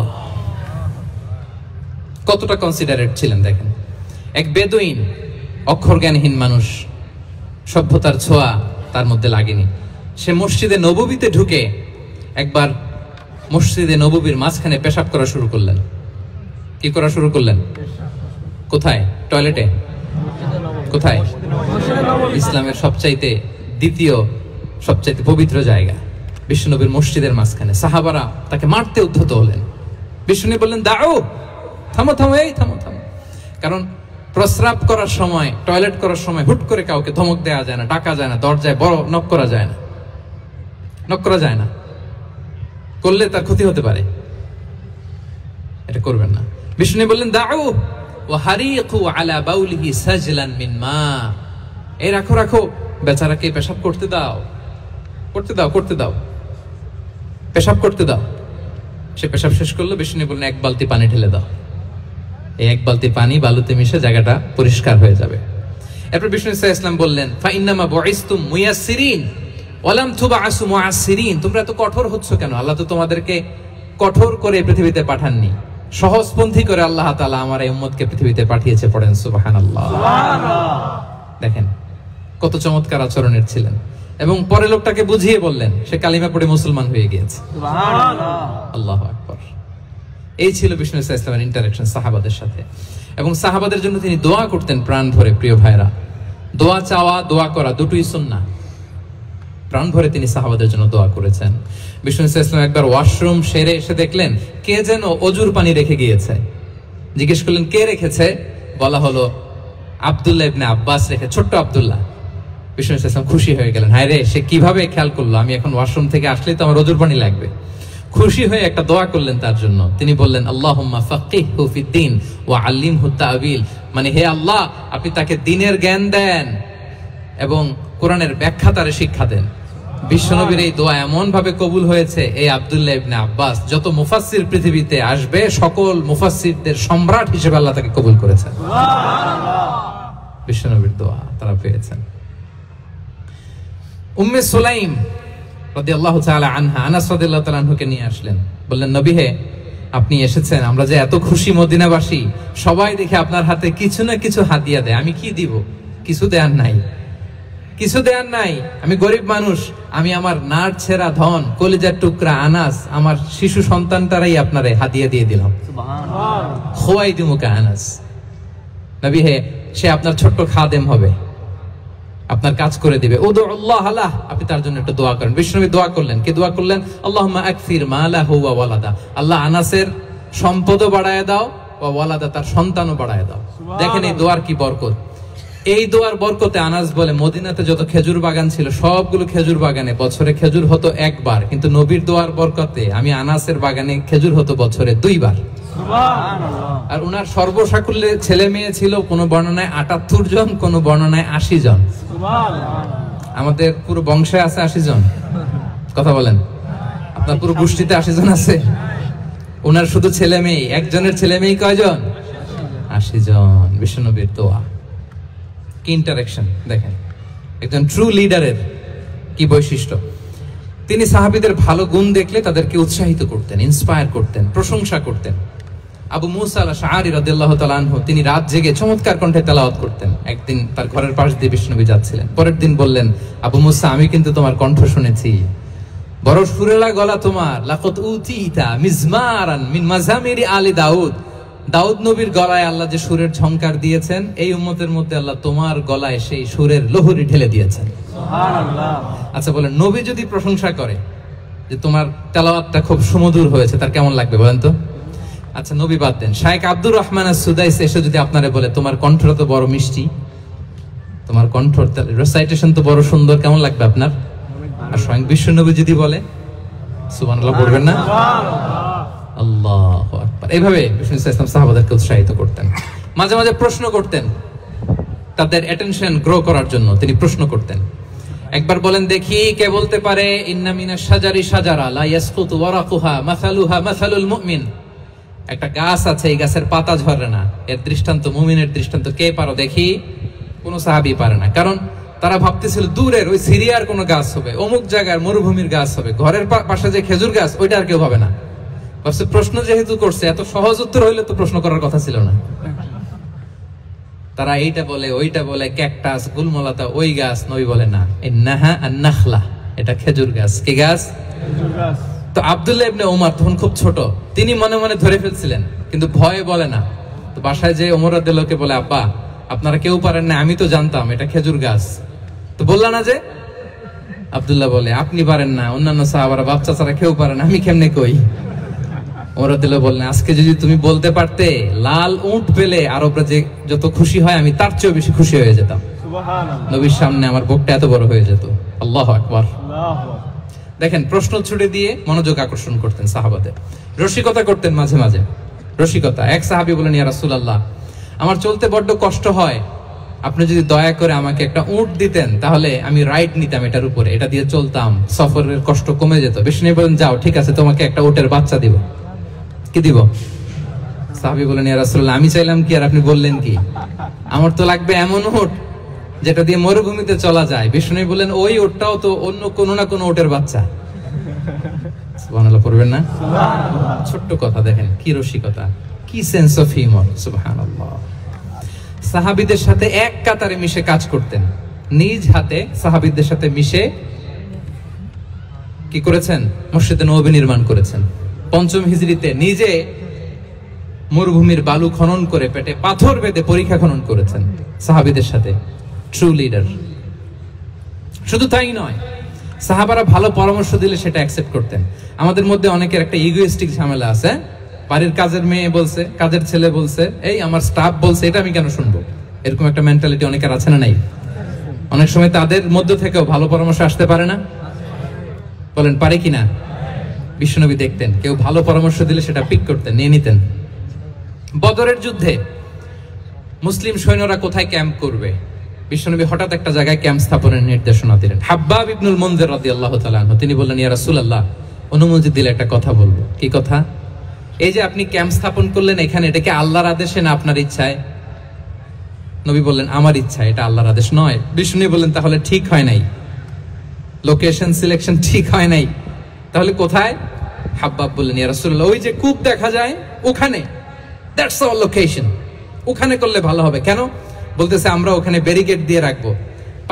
কতটা কনসিডারেট ছিলেন দেখেন। এক বেদুইন, অক্ষর জ্ঞানহীন মানুষ, সভ্যতার ছোঁয়া তার মধ্যে লাগেনি। সে মসজিদে নববীতে ঢুকে একবার মসজিদে নববীর মাঝখানে পেশাব করা শুরু করলেন। কি করা শুরু করলেন? কোথায়? টয়লেটে? কোথায়? ইসলামের সবচাইতে দ্বিতীয় সবচাইতে পবিত্র জায়গা বিশ্বনবীর মসজিদের মাঝখানে। সাহাবারা তাকে মারতে উদ্ধত হলেন। বিশ্বনবী বললেন, দাও, থামো থামো, এই থামো থামো। কারণ প্রস্রাব করার সময়, টয়লেট করার সময় হুট করে কাউকে ধমক দেওয়া যায় না, ডাকা যায় না, দরজায় বড় নক করা যায় না, নক করা যায় না, করলে তার ক্ষতি হতে পারে, এটা করবেন না। বিষ্ণু বললেন, দাও ওয়া হারিকু আলা বাউলিহি সাজলান মিন মা, এই রাখো রাখো, বেচারাকে পেশাব করতে দাও, করতে দাও, করতে দাও, পেশাব করতে দাও। সে পেশাব শেষ করলো। বিষ্ণু বললেন, এক বালতি পানি ঢেলে দাও। এই এক বালতি পানি বালুতে মিশে জায়গাটা পরিষ্কার হয়ে যাবে। এরপর বিষ্ণু ইসলাম বললেন, ফাইন্নামা বুইসতুম মুয়াসসিরিন ওয়া লাম তুবআসু মুআসসিরিন, তোমরা এত কঠোর হচ্ছ কেন? আল্লাহ তো তোমাদেরকে কঠোর করে পৃথিবীতে পাঠাননি, সহজপন্থী করে আল্লাহ তাআলা আমার এই উম্মতকে পৃথিবীতে পাঠিয়েছে। পড়েন সুবহানাল্লাহ। দেখেন কত চমৎকার আচরণের ছিলেন। এবং পরে লোকটাকে বুঝিয়ে বললেন, সে কালিমা পড়ে মুসলমান হয়ে গিয়েছে। আল্লাহু আকবার। এই ছিল বিষ্ণু ইসলামের ইন্টারাকশন সাহাবাদের সাথে। এবং সাহাবাদের জন্য তিনি দোয়া করতেন প্রাণ ভরে। প্রিয় ভাইরা, দোয়া চাওয়া, দোয়া করা দুটোই সুন্নাহ। প্রাণ ভরে তিনি সাহাবাদের জন্য দোয়া করেছেন। বিষ্ণু ইসলাম একবার ওয়াশরুম সেরে এসে দেখলেন কে যেন অজুর পানি রেখে গিয়েছে। জিজ্ঞেস করলেন, কে রেখেছে? বলা হলো, আব্দুল্লাহ ইবনে আব্বাস রেখে, ছোট্ট আব্দুল্লাহ। বিষ্ণু ইসলাম খুশি হয়ে গেলেন, হায় রে, সে কিভাবে খেয়াল করলো, আমি এখন ওয়াশরুম থেকে আসলেই তো আমার অজুর পানি লাগবে। খুশি হয়ে একটা দোয়া করলেন তার জন্য। তিনি বললেন, আল্লাহুম্মা ফাক্কিহহু ফিদ্দীন ওয়া আল্লিমহু তা'ওয়িল, মানে হে আল্লাহ, আপনি তাকে দ্বীনের জ্ঞান দেন এবং কোরআনের ব্যাখ্যা তারে শিক্ষা দেন। বিশ্বনবীর এই দোয়া এমন ভাবে কবুল হয়েছে, এই আব্দুল্লাহ ইবনে আব্বাস যত মুফাসসির পৃথিবীতে আসবে সকল মুফাসসিরদের সম্রাট হিসেবে আল্লাহ তাকে কবুল করেছেন। সুবহানাল্লাহ। বিশ্বনবীর দোয়া তারা পেয়েছেন। উম্মে সুলাইম রাদিয়াল্লাহু তাআলা আনহা, আনাস রাদিয়াল্লাহু তাআলা আনহুকে নিয়ে আসলেন। বললেন, নবী হে, আপনি এসেছেন, আমরা যে এত খুশি মদিনাবাসী, সবাই দেখে আপনার হাতে কিছু না কিছু হাদিয়া দেয়, আমি কি দিব? কিছু দেয়ার নাই, কিছু দেয়ার নাই, আমি গরিব মানুষ, আমি আমার নার ছেঁড়া ধন, কলিজার টুকরা আনাস, আমার শিশু সন্তানটারাই আপনারে হাদিয়া দিয়ে দিলাম। সুবহানাল্লাহ। খুয়াইদুমুকা আনাস, নবী হে, সে আপনার ছোট্ট খাদেম হবে, আপনার কাজ করে দিবে। উদুল্লাহ আলাহ, আপনি তার জন্য একটু দোয়া করেন। বিশ্বনবী দোয়া করলেন। কি দোয়া করলেন? আল্লাহুম্মা আকসির মালাহু ওয়া ওয়ালাদা, আল্লাহ আনাসের সম্পদও বাড়ায় দাও, ওয়া ওয়ালাদা, তার সন্তানও বাড়ায় দাও। দেখেন এই দোয়ার কি বরকত। এই দোয়ার বরকতে আনাস বলে, মদিনাতে যত খেজুর বাগান ছিল সবগুলো খেজুর বাগানে বছরে খেজুর হতো একবার, কিন্তু নবীর দোয়ার বরকতে আমি আনাসের বাগানে খেজুর হতো বছরে 2 বার। সুবহানাল্লাহ। আর উনার সর্বসাকুল্যে ছেলে মেয়ে ছিল, কোন বর্ণনায় 78 জন, কোন বর্ণনায় 80 জন। সুবহানাল্লাহ। আমাদের পুরো বংশে আছে 80 জন। কথা বলেন, আপনার পুরো গোষ্ঠীতে 80 জন আছে? উনার শুধু ছেলে মেয়ে, একজনের ছেলে মেয়ে কয়জন? 80 জন। বিশ্বনবীর দোয়া কি ইন্টারেকশন দেখেন, একজন ট্রু লিডারের কি বৈশিষ্ট্য। তিনি সাহাবীদের ভালো গুণ দেখলে তাদেরকে উৎসাহিত করতেন, ইন্সপায়ার করতেন, প্রশংসা করতেন। আবু মুসা আল-আশআরী রাদিয়াল্লাহু তাআলা আনহু, তিনি রাত জেগে চমৎকার কণ্ঠে তেলাওয়াত করতেন। একদিন তার ঘরের পাশ দিয়ে বিষ্ণুনবী যাচ্ছিলেন। পরের দিন বললেন, আবু মুসা, আমি কিন্তু তোমার কণ্ঠ শুনেছি, বড় সুরেলা গলা তোমার। লাকাদ উতিতা মিজমারান মিন মাজামিরি আলি দাউদ, দাউদ নবীর গলায় আল্লাহ যে সুরের ঝংকার দিয়েছেন, এই উম্মতের মধ্যে আল্লাহ তোমার গলায় সেই সুরের লহরী ঢেলে দিয়েছেন। সুবহানাল্লাহ। আচ্ছা বলেন, নবী যদি প্রশংসা করে যে তোমার তেলাওয়াতটা খুব সুমধুর হয়েছে, তার কেমন লাগবে বলেন তো? আচ্ছা নবী বাদ দেন, শাইখ আব্দুর রহমান আস-সুদাইস এসে যদি আপনারে বলে, তোমার কণ্ঠটা তো বড় মিষ্টি, তোমার কণ্ঠ রেসাইটেশন তো বড় সুন্দর, কেমন লাগবে আপনার? আর স্বয়ং বিশ্বনবী যদি বলে, সুবহানাল্লাহ পড়বেন না? আল্লাহু আকবার। এইভাবে বিষ্ণু ইসলাম সাহাবাদেরকে উৎসাহিত করতেন। মাঝে মাঝে প্রশ্ন করতেন, তাদের অ্যাটেনশন গ্রো করার জন্য তিনি প্রশ্ন করতেন। একবার বলেন দেখি, কে বলতে পারে, ইন্না মিনাশ শাজারি শাজারা লা ইয়াসকুতু ওয়ারাকুহা মাসালুহা মাসালুল মুমিন, একটা গাছ আছে, এই গাছের পাতা ঝরে না, এর দৃষ্টান্ত মুমিনের দৃষ্টান্ত। কে পারো দেখি? কোন সাহাবী পারে না, কারণ তারা ভাবতেছিল দূরের ওই সিরিয়ার কোন গাছ হবে, অমুক জায়গার মরুভূমির গাছ হবে, ঘরের পাশে যে খেজুর গাছ ওইটা আর কেউ ভাবে না। প্রশ্ন যেহেতু করছে, এত সহজ উত্তর হইলে তো প্রশ্ন করার কথা ছিল না। তারা এইটা বলে, ওইটা বলে, ক্যাকটাস, গুলমলতা, ওই গাছ। নবী বলে না, ইন্নাহা আন-নাখলা, এটা খেজুর গাছ। কি গাছ? খেজুর গাছ। তো আব্দুল্লাহ ইবনে ওমর তখন খুব ছোট, তিনি মনে মনে ধরে ফেলছিলেন, কিন্তু ভয়ে বলে না। তো বাসায় যে ওমর রাদিয়াল্লাহু আনহু বলে, আব্বা আপনারা কেউ পারেন না, আমি তো জানতাম এটা খেজুর গাছ, তো বললা না যে? আব্দুল্লাহ বলে, আপনি পারেন না, অন্যান্য সাহাবারা বাচ্চা ছাড়া কেউ পারে না, আমি কেমনে কই? ওমর রাদিয়াল্লাহু বললেন, আজকে যদি তুমি বলতে পারতে লাল উট পেলে আরবরা যে যত খুশি হয়, আমি তার চেয়েও বেশি খুশি হয়ে যেতাম। সুবহানাল্লাহ। নবীর সামনে আমার বুকটা এত বড় হয়ে যেত। আল্লাহু আকবার। দেখেন, প্রশ্ন ছুড়ে দিয়ে মনোযোগ আকর্ষণ করতেন সাহাবাদের, রসিকতা করতেন মাঝে মাঝে। রসিকতা, এক সাহাবী বলেন, ইয়া রাসূলুল্লাহ, আমার চলতে বড্ড কষ্ট হয়, আপনি যদি দয়া করে আমাকে একটা উট দিতেন, তাহলে আমি রাইড নিতাম এটার উপরে, এটা দিয়ে চলতাম, সফরের কষ্ট কমে যেত। বিষ্ণু বলেন, যাও, ঠিক আছে, তোমাকে একটা উটের বাচ্চা দিব। কি দিব? সাহাবী বলেন, ইয়া রাসূলুল্লাহ, আমি চাইলাম কি আর আপনি বললেন কি? আমার তো লাগবে এমন উট যেটা দিয়ে মরুভূমিতে চলা যায়। বিষ্ণু বলেন, ওই উটটাও তো অন্য কোনো না কোনো উটের বাচ্চা। সুবহানাল্লাহ পড়বেন না? ছোট্ট কথা, দেখেন কি রসিকতা, কি সেন্স অফ হিউমার। সুবহানাল্লাহ। সাহাবীদের সাথে এক কাতারে মিশে কাজ করতেন, নিজ হাতে সাহাবীদের সাথে মিশে কি করেছেন? মসজিদে নববী নির্মাণ করেছেন। ৫ম হিজরিতে নিজে মরুভূমির বালু খনন করে পেটে পাথর বেঁধে পরীক্ষা খনন করেছেন সাহাবীদের সাথে। True leader. শুধু তাই নয়, সাহাবারা ভালো পরামর্শ দিলে সেটা অ্যাকসেপ্ট করতেন। আমাদের মধ্যে অনেকের একটা ইগোইস্টিক ঝামেলা আছে, বাড়ির কাজের মেয়ে বলছে, কাজের ছেলে বলছে, এই আমার স্টাফ বলছে, এটা আমি কেন শুনবো? এরকম একটা মেন্টালিটি অনেকের আছে না নাই? অনেক সময় তাদের মধ্য থেকেও ভালো পরামর্শ আসতে পারে না? বলেন পারে কিনা? বিশ্বনবী দেখতেন, কেউ ভালো পরামর্শ দিলে সেটা পিক করতেন, নিয়ে নিতেন। বদরের যুদ্ধে মুসলিম সৈন্যরা কোথায় ক্যাম্প করবে, বিশ্বনবী হঠাৎ একটা জায়গায় ক্যাম্প স্থাপনের নির্দেশনা দিলেন। হাব্বাব ইবনুল মুনজির রাদিয়াল্লাহু তাআলা আনহু, তিনি বললেন, ইয়া রাসূলুল্লাহ, অনুমতি দিলে একটা কথা বলবো। কি কথা? এই যে আপনি ক্যাম্প স্থাপন করলেন এখানে, এটা কি আল্লাহর আদেশে না আপনার ইচ্ছায়? নবী বললেন, আমার ইচ্ছা, এটা আল্লাহর আদেশ নয়। বিষ্ণু বললেন, তাহলে ঠিক হয় নাই, লোকেশন সিলেকশন ঠিক হয় নাই, তাহলে কোথায়? হাব্বাব বললেন, ইয়া রাসূলুল্লাহ, ওই যে কূপ দেখা যায় ওখানে, দ্যাটস আওয়ার লোকেশন, ওখানে করলে ভালো হবে। কেন? বলতেছে, আমরা ওখানে ব্যারিকেড দিয়ে রাখবো,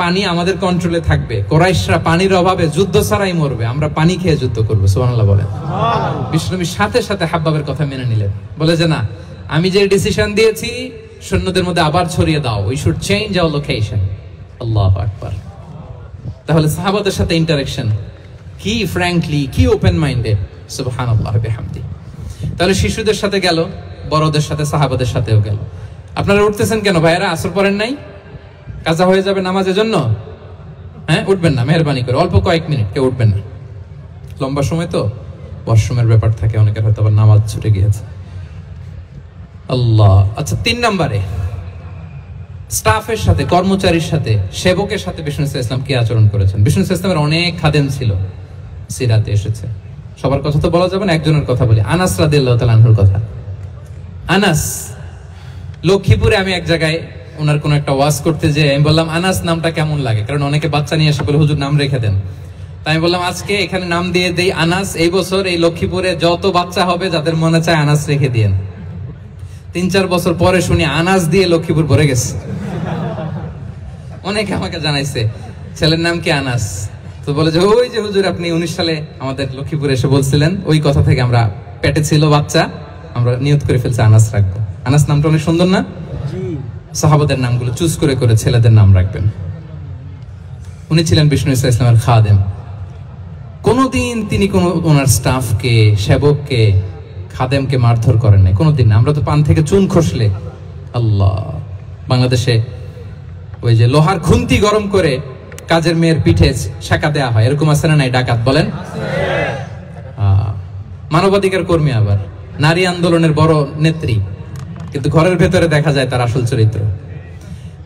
পানি আমাদের কন্ট্রোলে থাকবে, কুরাইশরা পানির অভাবে যুদ্ধ ছাড়াই মরবে, আমরা পানি খেয়ে যুদ্ধ করবো। সুবহানাল্লাহ বলেন। বিশ্বনবী সাথে সাথে হাব্বাবের কথা মেনে নিলেন, বলে যে না, আমি যে ডিসিশন দিয়েছি সৈন্যদের মধ্যে আবার ছড়িয়ে দাও, we should change our location. আল্লাহু আকবার। তাহলে সাহাবাদের সাথে ইন্টারেকশন কি ফ্র্যাঙ্কলি, কি ওপেন মাইন্ডেড। সুবহানাল্লাহ বিহামদি। তাহলে শিশুদের সাথে গেল, বড়দের সাথে, সাহাবাদের সাথেও গেল। আপনারা উঠতেছেন কেন ভাইয়েরা? আসর পড়েন নাই? কাজা হয়ে যাবে নামাজের জন্য? হ্যাঁ, উঠবেন না, মেহরবানি করে, অল্প কয়েক মিনিট, কেউ উঠবেন না, লম্বা সময় তো, ওয়াশরুমের ব্যাপার থাকে, অনেকের হয়তো আবার নামাজ ছুটে গিয়েছে। আল্লাহ। আচ্ছা, ৩ নম্বরে স্টাফের সাথে, কর্মচারীর সাথে, সেবকের সাথে বিষ্ণু ইসলাম কি আচরণ করেছেন? বিষ্ণু ইসলামের অনেক খাদেম ছিল, সিরাতে এসেছে। সবার কথা তো বলা যাবে না, একজনের কথা বলি, আনাস রাদিয়াল্লাহু তাআলা আনহুর কথা। আনাস, লক্ষ্মীপুরে আমি এক জায়গায় ওনার কোন একটা ওয়াজ করতে যেয়ে আমি বললাম, আনাস নামটা কেমন লাগে? কারণ অনেকে বাচ্চা নিয়ে এসে বলে, হুজুর নাম রেখে দেন। তাই আমি বললাম, আজকে এখানে নাম দিয়ে দেই আনাস। এই বছর এই লক্ষ্মীপুরে যত বাচ্চা হবে, যাদের মনে চায় আনাস রেখে দিয়েন। ৩-৪ বছর পরে শুনি আনাস দিয়ে লক্ষ্মীপুর ভরে গেছে। অনেকে আমাকে জানাইছে ছেলের নাম কি আনাস, তো বলে যে ওই যে হুজুর আপনি 19 সালে আমাদের লক্ষ্মীপুরে এসে বলছিলেন, ওই কথা থেকে আমরা, পেটে ছিল বাচ্চা, আমরা নিয়ত করে ফেলছি আনাস রাখবো। আনাস নামটা অনেক সুন্দর না? সাহাবাদের নামগুলো চুজ করে করে ছেলেদের নাম রাখবেন। উনি ছিলেন বিষ্ণু ইসলামের খাদেম। কোনদিন তিনি ওনার স্টাফকে, সেবককে, খাদেমকে মারধর করেন নাই, কোনদিন। আমরা তো পান থেকে চুন খসলে, আল্লাহ, বাংলাদেশে ওই যে লোহার খুন্তি গরম করে কাজের মেয়ের পিঠে শাঁকা দেয়া হয়, এরকম আছে না নাই? ডাকাত বলেন। মানবাধিকার কর্মী, আবার নারী আন্দোলনের বড় নেত্রী, কিন্তু ঘরের ভেতরে দেখা যায় তার আসল চরিত্র।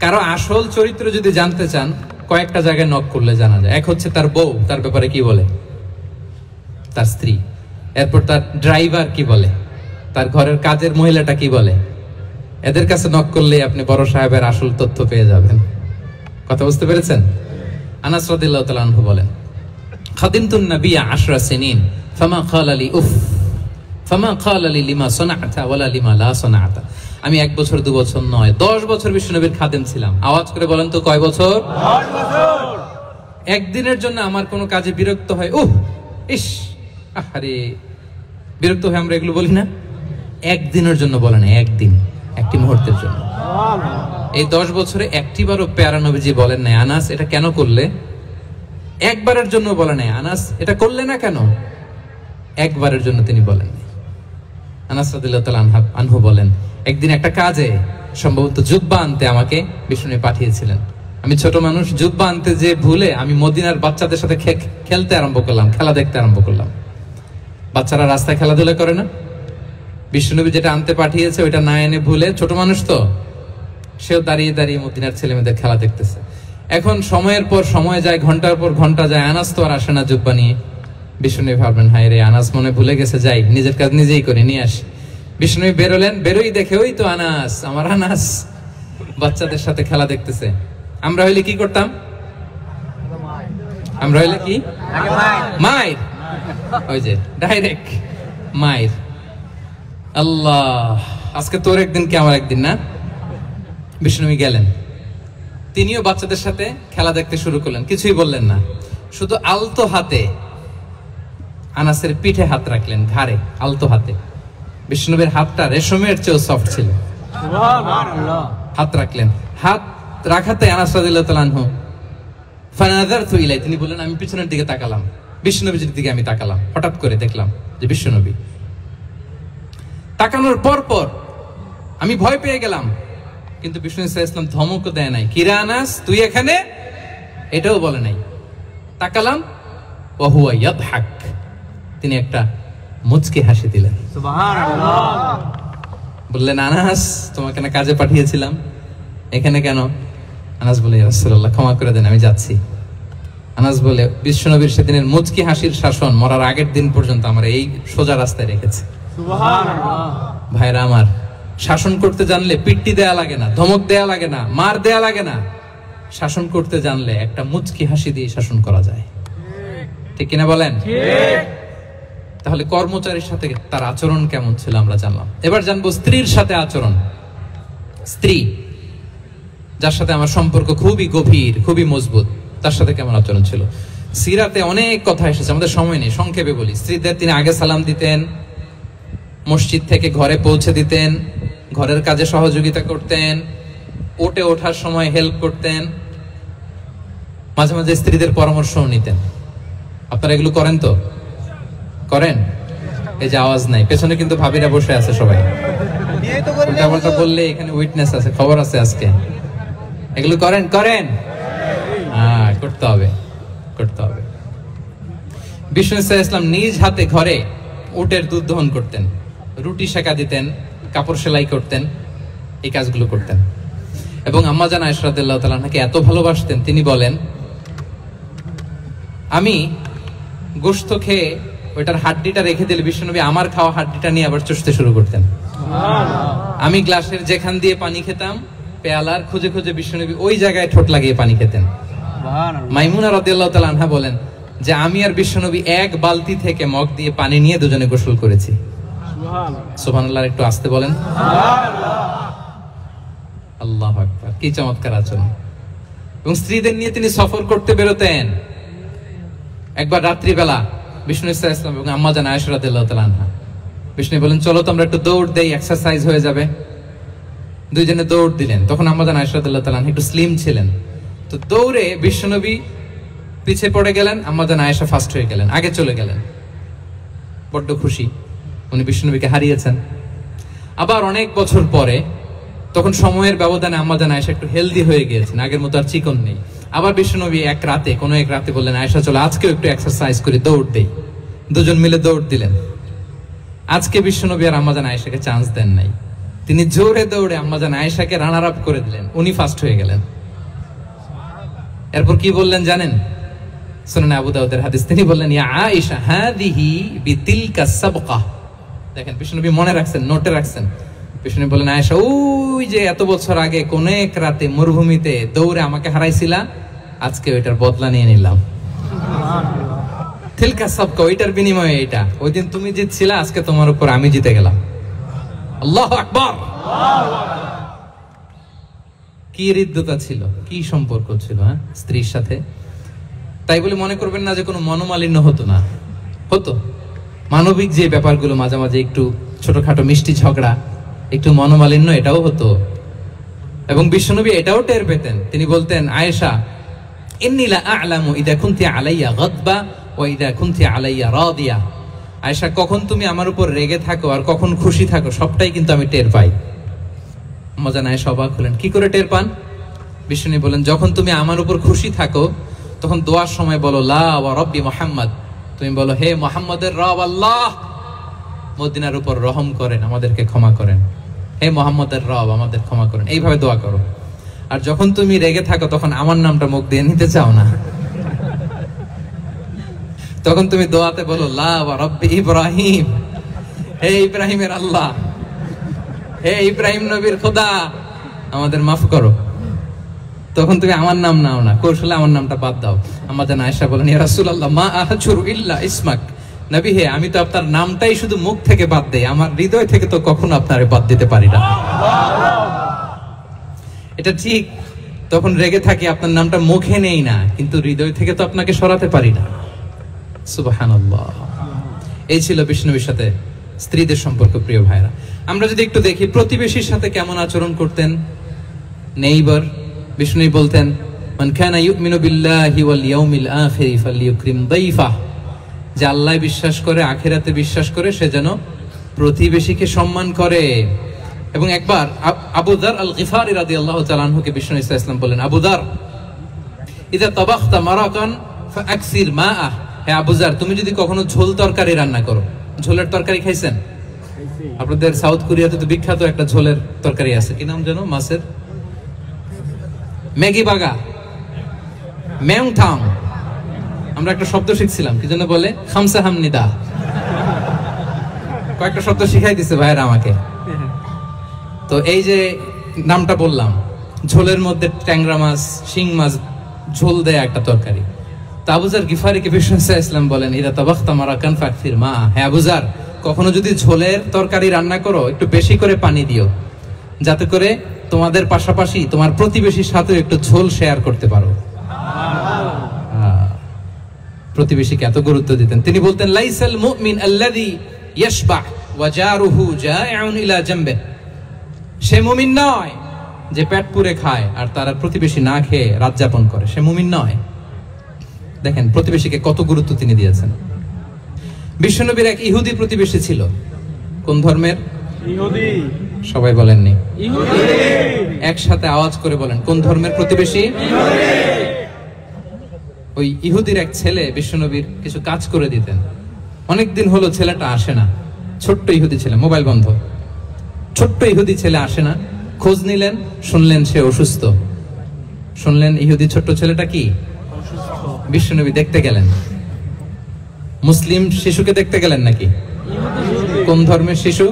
কারো আসল চরিত্র যদি জানতে চান, কয়েকটা জায়গায় নক করলে জানা যায়। এক হচ্ছে তার বউ, তার ব্যাপারে কি বলে, তার স্ত্রী। এরপর তার ড্রাইভার কি বলে, তার ঘরের কাজের মহিলাটা কি বলে। এদের কাছে নক করলে আপনি বড় সাহেবের আসল তথ্য পেয়ে যাবেন। কথা বুঝতে পেরেছেন? আনাস রাদিয়াল্লাহু তাআলা আনহু বলেন, খাদিমতুন নবিয়্যা 10 সিনিন ফামা ক্বালা লি উফ ফামা ক্বালা লি লিমা সানা'তা ওয়ালা লিমা লা সানা'তা। আমি 1 বছর 2 বছর নয়, 10 বছর বিশ্বনবীর খাদেম ছিলাম। আওয়াজ করে বলেন তো কয় বছর?
10 বছর।
একদিনের জন্য আমার কোনো কাজে বিরক্ত হয়, ইস, আরে বিরক্ত হয়ে আমরা এগুলো বলি না? একদিনের জন্য বলে না, একদিন, একটি মুহূর্তের জন্য। এই 10 বছরে একটিবারও প্যারা নবীজি বলেন নাই, আনাস এটা কেন করলে? একবারের জন্য বলে নাই, আনাস এটা করলে না কেন? একবারের জন্য তিনি বলেন। আনাস রাদিয়াল্লাহু তাআলা আনহু বলেন, একদিন একটা কাজে সম্ভবত জুব্বা আনতে আমাকে বিষ্ণু পাঠিয়েছিলেন। আমি ছোট মানুষ, জুব্বা আনতে যে ভুলে আমি মদিনার বাচ্চাদের সাথে খেলতে আরম্ভ করলাম, খেলা দেখতে আরম্ভ করলাম। বাচ্চারা রাস্তায় খেলাধুলা করে না? বিষ্ণুনবী যেটা আনতে পাঠিয়েছে ওইটা না এনে ভুলে, ছোট মানুষ তো, সেও দাঁড়িয়ে দাঁড়িয়ে মদিনার ছেলে মেয়েদের খেলা দেখতেছে। এখন সময়ের পর সময় যায়, ঘন্টার পর ঘন্টা যায়, আনাস তো আর আসে না জুব্বা নিয়ে। বিষ্ণুনবী ভাবলেন, হায় রে, আনাস মনে ভুলে গেছে, যাই নিজের কাজ নিজেই করে নিয়ে আসি। বিষ্ণুনবী বেরোলেন, বেরোই দেখে ওই তো আনাস, আমার আনাস বাচ্চাদের সাথে খেলা দেখতেছে। আমরা হইলে কি করতাম? আমরা হইলে কি মায়ের, ওই যে ডাইরেক্ট মায়ের। আল্লাহ, আজকে তোর একদিন কি আমার একদিন না? বিষ্ণুনবী গেলেন, তিনিও বাচ্চাদের সাথে খেলা দেখতে শুরু করলেন, কিছুই বললেন না, শুধু আলতো হাতে আনাসের পিঠে হাত রাখলেন, ঘাড়ে আলতো হাতে। বিষ্ণুনবীর হাতটা রেশমের চেয়েও সফট ছিল। হাত রাখলেন, হাত রাখাতে আনাস রাদিয়াল্লাহু তাআলা আনহু ফানাযারতু ইলাই, তিনি বললেন আমি পিছনের দিকে তাকালাম, বিষ্ণুনবীর দিকে আমি তাকালাম, হঠাৎ করে দেখলাম যে বিষ্ণুনবী। তাকানোর পর পর আমি ভয় পেয়ে গেলাম, কিন্তু বিষ্ণু সাল্লাল্লাহু আলাইহি ওয়াসাল্লাম ধমকও দেয় নাই, কিরা আনাস তুই এখানে, এটাও বলে নাই। তাকালাম, ওয়া হুয়া ইয়াদহাক, তিনি একটা মুচকি হাসি দিলেন, সুবহানাল্লাহ। বললেন, আনাস তোমাকে না কাজে পাঠিয়েছিলাম, এখানে কেন? আনাস বলে, ইয়া রাসূলুল্লাহ ক্ষমা করে দেন, আমি যাচ্ছি। আনাস বলে, বিশ্বনবীর সেদিনের মুচকি হাসির শাসন মরার আগের দিন পর্যন্ত আমার এই সোজা রাস্তায় রেখেছে, সুবহানাল্লাহ। ভাইরা আমার, শাসন করতে জানলে পিট্টি দেয়া লাগে না, ধমক দেয়া লাগে না, মার দেয়া লাগে না। শাসন করতে জানলে একটা মুচকি হাসি দিয়ে শাসন করা যায়, ঠিক কিনা বলেন? তাহলে কর্মচারীর সাথে তার আচরণ কেমন ছিল আমরা জানলাম। এবার জানবো স্ত্রীর সাথে আচরণ। স্ত্রী যার সাথে আমার সম্পর্ক খুবই গভীর, খুবই মজবুত, তার সাথে কেমন আচরণ ছিল। সিরাতে অনেক কথা এসেছে, আমাদের সময় নেই, সংক্ষেপে বলি। স্ত্রীদের তিনি আগে সালাম দিতেন, মসজিদ থেকে ঘরে পৌঁছে দিতেন, ঘরের কাজে সহযোগিতা করতেন, ওটে ওঠার সময় হেল্প করতেন, মাঝে মাঝে স্ত্রীদের পরামর্শও নিতেন। আপনারা এগুলো করেন তো? করেন? এই যে আওয়াজ নাই, পেছনে কিন্তু ভাবিরা বসে আছে সবাই, উল্টাপাল্টা বললে এখানে উইটনেস আছে, খবর আছে আজকে। এগুলো করেন? করেন? হ্যাঁ, করতে হবে, করতে হবে। বিষ্ণু সাল্লাল্লাহু আলাইহি ওয়াসাল্লাম নিজ হাতে ঘরে উটের দুধ দহন করতেন, রুটি সেকা দিতেন, কাপড় সেলাই করতেন, এই কাজগুলো করতেন। এবং আম্মা জান আয়েশা রাদিয়াল্লাহু তাআলা আনহাকে এত ভালোবাসতেন, তিনি বলেন, আমি গোশত খেয়ে ওইটার হাড্ডিটা রেখে দিলে বিশ্বনবী আমার খাওয়া হাড্ডিটা নিয়ে আবার চুষতে শুরু করতেন। আমি গ্লাসের যেখান দিয়ে পানি খেতাম, পেয়ালার খুঁজে খুঁজে বিশ্বনবী ওই জায়গায় ঠোঁট লাগিয়ে পানি খেতেন। মাইমুনা রাদিয়াল্লাহু তাআলা আনহা বলেন যে আমি আর বিশ্বনবী এক বালতি থেকে মগ দিয়ে পানি নিয়ে দুজনে গোসল করেছি। সুবহানাল্লাহ, একটু আস্তে বলেন। আল্লাহু আকবার, কি চমৎকার আচরণ। এবং স্ত্রীদের নিয়ে তিনি সফর করতে বেরোতেন। একবার রাত্রিবেলা বিষ্ণু সাল্লাল্লাহু আলাইহি ওয়াসাল্লাম এবং আম্মা জান আয়েশা রাদিয়াল্লাহু তাআলা আনহা, বিষ্ণু বলেন চলো তো আমরা একটু দৌড় দেই, এক্সারসাইজ হয়ে যাবে। দুইজনে দৌড় দিলেন। তখন আম্মা জান আয়েশা রাদিয়াল্লাহু তাআলা আনহা একটু স্লিম ছিলেন, তো দৌড়ে বিশ্বনবী পিছে পড়ে গেলেন, আম্মা জান আয়েশা ফার্স্ট হয়ে গেলেন, আগে চলে গেলেন। বড্ড খুশি, উনি বিশ্বনবীকে হারিয়েছেন। আবার অনেক বছর পরে, তখন সময়ের ব্যবধানে আম্মা জান আয়েশা একটু হেলদি হয়ে গিয়েছেন, আগের মতো আর চিকন নেই। আবার বিশ্বনবী কোনো এক রাতে বললেন, আয়েশা চলো আজকেও একটু এক্সারসাইজ করে দৌড় দেই। দুজন মিলে দৌড় দিলেন। আজকে বিশ্বনবী আর আম্মা জান আয়েশাকে চান্স দেন নাই, তিনি জোরে দৌড়ে আম্মা জান আয়েশাকে রানার আপ করে দিলেন, উনি ফার্স্ট হয়ে গেলেন। এরপর কি বললেন জানেন? সুনানে আবু দাউদের হাদিস, তিনি বললেন, ইয়া আয়েশা হাদিহি বিতিলকা সাবকা। দেখেন বিশ্বনবী মনে রাখছেন, নোটে রাখছেন। বিষ্ণু বলেন, আয়েশা ওই যে এত বছর আগে কোন এক রাতে মরুভূমিতে দৌড়ে আমাকে হারাইছিলা, আজকে ওইটার বদলা নিয়ে নিলাম। তিলকা সাবকা, ওইটার বিনিময়ে এটা। ওই দিন তুমি জিতছিলা, আজকে তোমার উপর আমি জিতে গেলাম। আল্লাহু আকবার। কি হৃদ্যতা ছিল, কি সম্পর্ক ছিল স্ত্রীর সাথে। তাই বলে মনে করবেন না যে কোনো মনোমালিন্য হতো না, হতো। মানবিক যে ব্যাপারগুলো মাঝে মাঝে একটু ছোটখাটো মিষ্টি ঝগড়া, একটু মনোমালিন্য, এটাও হতো। এবং বিশ্বনবী এটাও টের পেতেন। তিনি বলতেন, আয়েশা, ইন্নী লা আ'লামু ইযা কুনতি আলাইয়া গাদবা ওয়া ইযা কুনতি আলাইয়া রাদিয়া। আয়েশা, কখন তুমি আমার উপর রেগে থাকো আর কখন খুশি থাকো সবটাই কিন্তু আমি টের পাই। মজা নাই, অবাক হলেন, কি করে টের পান? বিষ্ণু বলেন, যখন তুমি আমার উপর খুশি থাকো তখন দোয়ার সময় বলো লা ওয়া রাব্বি মুহাম্মদ, তুমি বলো হে মুহাম্মদের রব আল্লাহ, মদিনার উপর রহম করেন, আমাদেরকে ক্ষমা করেন, হে মুহাম্মদের রব আমাদের ক্ষমা করেন, এইভাবে দোয়া করো। আর যখন তুমি রেগে থাকো তখন আমার নামটা মুখ দিয়ে নিতে চাও না, তখন তুমি দোয়াতে বলো লা ওয়া রাব্বি ইব্রাহিম, হে ইব্রাহিমের আল্লাহ, হে ইব্রাহিম নবীর খোদা, আমাদের মাফ করো। তখন তুমি আমার নাম নাও না, কৌশলে আমার নামটা বাদ দাও। আমাদের আয়েশা বলেন, ইয়া রাসূলুল্লাহ মা আহজুরু ইল্লা ইসমাক, নবী হে, আমি তো আপনার নামটাই শুধু মুখ থেকে বাদ দেই, আমার হৃদয় থেকে তো কখনো আপনারে বাদ দিতে পারি না। এটা ঠিক, তখন রেগে থাকি, আপনার নামটা মুখে নেই না, কিন্তু হৃদয় থেকে তো আপনাকে সরাতে পারি না। সুবহানাল্লাহ। এই ছিল বিষ্ণুবীর সাথে স্ত্রীদের সম্পর্ক। প্রিয় ভাইরা, আমরা যদি একটু দেখি প্রতিবেশীর সাথে কেমন আচরণ করতেন নেইবার। বিষ্ণু বলতেন, মান কানা ইউমিনু বিল্লাহি ওয়াল ইয়াউমিল আখির ফালইউকরিম দাইফাহ, যে আল্লাহ বিশ্বাস করে, আখিরাতে বিশ্বাস করে, সে যেন প্রতিবেশীকে সম্মান করে। এবং একবার আবু যার আল গিফারি রাদিয়াল্লাহু তাআলা আনহুকে বিষ্ণু ইসলাম বলেন, আবু যার, ইযা তাবাখতা মারাকান ফাআকসির মাআহ, হে আবু যার, তুমি যদি কখনো ঝোল তরকারি রান্না করো, ঝোলের তরকারি খাইছেন? আপনাদের সাউথ কোরিয়াতে তো বিখ্যাত একটা ঝোলের তরকারি আছে, কি নাম জানো? মাছের ম্যাগি বাগা, মেংথাং। আমরা একটা শব্দ শিখছিলাম, কি জন্য বলে? খামসা হামনিদা। কয়েকটা শব্দ শিখাই দিছে ভাইরা আমাকে। তো এই যে নামটা বললাম, ঝোলের মধ্যে ট্যাংরা মাছ, শিং মাছ ঝোল দেয় একটা তরকারি। তা আবু যার গিফারিকে বিষ্ণু ইসলাম বলেন, ইদা তাবাখতা মারাকান ফাকসির মা, হে আবু যার, কখনো যদি ঝোলের তরকারি রান্না করো একটু বেশি করে পানি দিও, যাতে করে তোমাদের পাশাপাশি তোমার প্রতিবেশীর সাথে একটু ঝোল শেয়ার করতে পারো। প্রতিবেশীকে এত গুরুত্ব দিতেন। তিনি বলতেন, লাইসাল মুমিন আল্লাযী ইয়াশবা' ওয়া জারুহু জা'iউন ইলা জামবে, সে মুমিন নয় যে পেট পুরে খায় আর তার প্রতিবেশী না খেয়ে রাত যাপন করে, সে মুমিন নয়। দেখেন প্রতিবেশীকে কত গুরুত্ব তিনি দিয়েছেন। বিশ্বনবীর এক ইহুদি প্রতিবেশী ছিল। কোন ধর্মের? ইহুদি। সবাই বলেননি? ইহুদি। একসাথে আওয়াজ করে বলেন, কোন ধর্মের প্রতিবেশী? ইহুদি। ওই ইহুদির এক ছেলে বিশ্বনবীর কিছু কাজ করে দিতেন। অনেকদিন হলো ছেলেটা আসে না, ছোট্ট ইহুদি ছেলে, মোবাইল বন্ধ, ছোট্ট ইহুদি ছেলে আসে না। খোঁজ নিলেন, শুনলেন সে অসুস্থ। শুনলেন ইহুদি ছোট্ট ছেলেটা কি বিশ্বনবী দেখতে গেলেন। মুসলিম শিশুকে দেখতে গেলেন নাকি? কোন ধর্মের শিশু?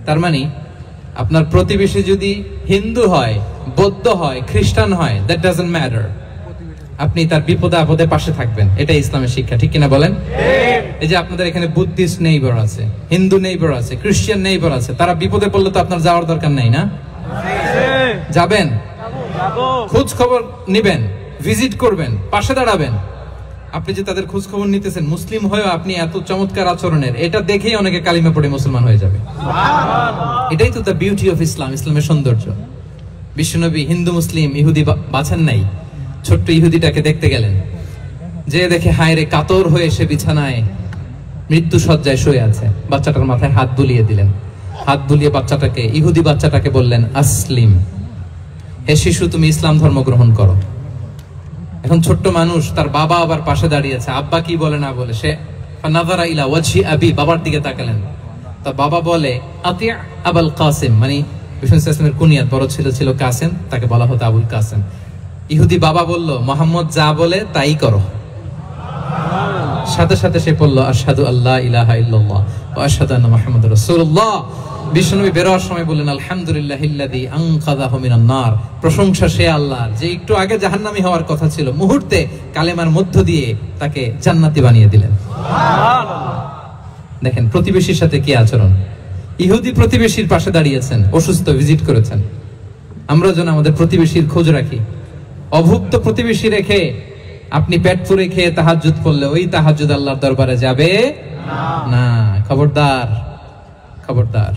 তার মানে আপনার প্রতিবেশী যদি হিন্দু হয়, বৌদ্ধ হয়, খ্রিস্টান হয়, দ্যাট ডাজন্ট ম্যাটার, আপনি তার বিপদে আপদে পাশে থাকবেন। এটাই ইসলামের শিক্ষা, ঠিক কিনা বলেন? এই যে আপনাদের এখানে বুদ্ধিস্ট নেইবার আছে, হিন্দু নেইবার আছে, খ্রিস্টান নেইবার আছে, তারা বিপদে পড়লে তো আপনার যাওয়ার দরকার নাই না? যাবেন, খোঁজ খবর নিবেন, ভিজিট করবেন, পাশে দাঁড়াবেন। আপনি যে তাদের খোঁজ খবর নিতেছেন, মুসলিম হয়েও আপনি এত চমৎকার আচরণের, এটা দেখেই অনেকে কালিমা পড়ে মুসলমান হয়ে যাবে। এটাই তো দ্য বিউটি অফ ইসলাম, ইসলামের সৌন্দর্য। বিশ্বনবী হিন্দু মুসলিম ইহুদি বাছেন নাই, ছোট্ট ইহুদিটাকে দেখতে গেলেন। যে দেখে হায় রে, কাতর হয়ে সে বিছানায় মৃত্যু শয্যায় শুয়ে আছে। বাচ্চাটার মাথায় হাত বুলিয়ে দিলেন। হাত বুলিয়ে বাচ্চাটাকে, ইহুদি বাচ্চাটাকে বললেন, আসলিম, হে শিশু, তুমি ইসলাম ধর্ম গ্রহণ করো। এখন ছোট্ট মানুষ, তার বাবা আবার পাশে দাঁড়িয়ে আছে, আব্বা কি বলে না বলে, সে নাযারা ইলা ওয়াজহি আবি, বাবার দিকে তাকালেন। তার বাবা বলে, আতি আবুল কাসিম, মানে বিষ্ণু ইসলামের কুনিয়াত, বড় ছেলে ছিল কাসিম, তাকে বলা হতো আবুল কাসিম। ইহুদি বাবা বলল, মোহাম্মদ যা বলে তাই করো। সাথে সাথে সে বলল, আশহাদু আল্লা ইলাহা ইল্লাল্লাহ ওয়া আশহাদু আন্না মুহাম্মাদুর রাসূলুল্লাহ। বিশ্বনবী বের হওয়ার সময় বললেন, আলহামদুলিল্লাহিল্লাযী আনকাযাহু মিনান নার, প্রশংসা সে আল্লাহর যে একটু আগে জাহান্নামী হওয়ার কথা ছিল, মুহূর্তে কালেমার মধ্য দিয়ে তাকে জান্নাতি বানিয়ে দিলেন। সুবহানাল্লাহ। দেখেন প্রতিবেশীর সাথে কি আচরণ। ইহুদি প্রতিবেশীর পাশে দাঁড়িয়েছেন, অসুস্থ, ভিজিট করেছেন। আমরা যেন আমাদের প্রতিবেশীর খোঁজ রাখি। অভুক্ত প্রতিবেশী রেখে আপনি পেট পুরে খেয়ে তাহাজ্জুদ পড়লে ওই তাহাজ্জুদ আল্লাহর দরবারে যাবে না। খবরদার, খবরদার,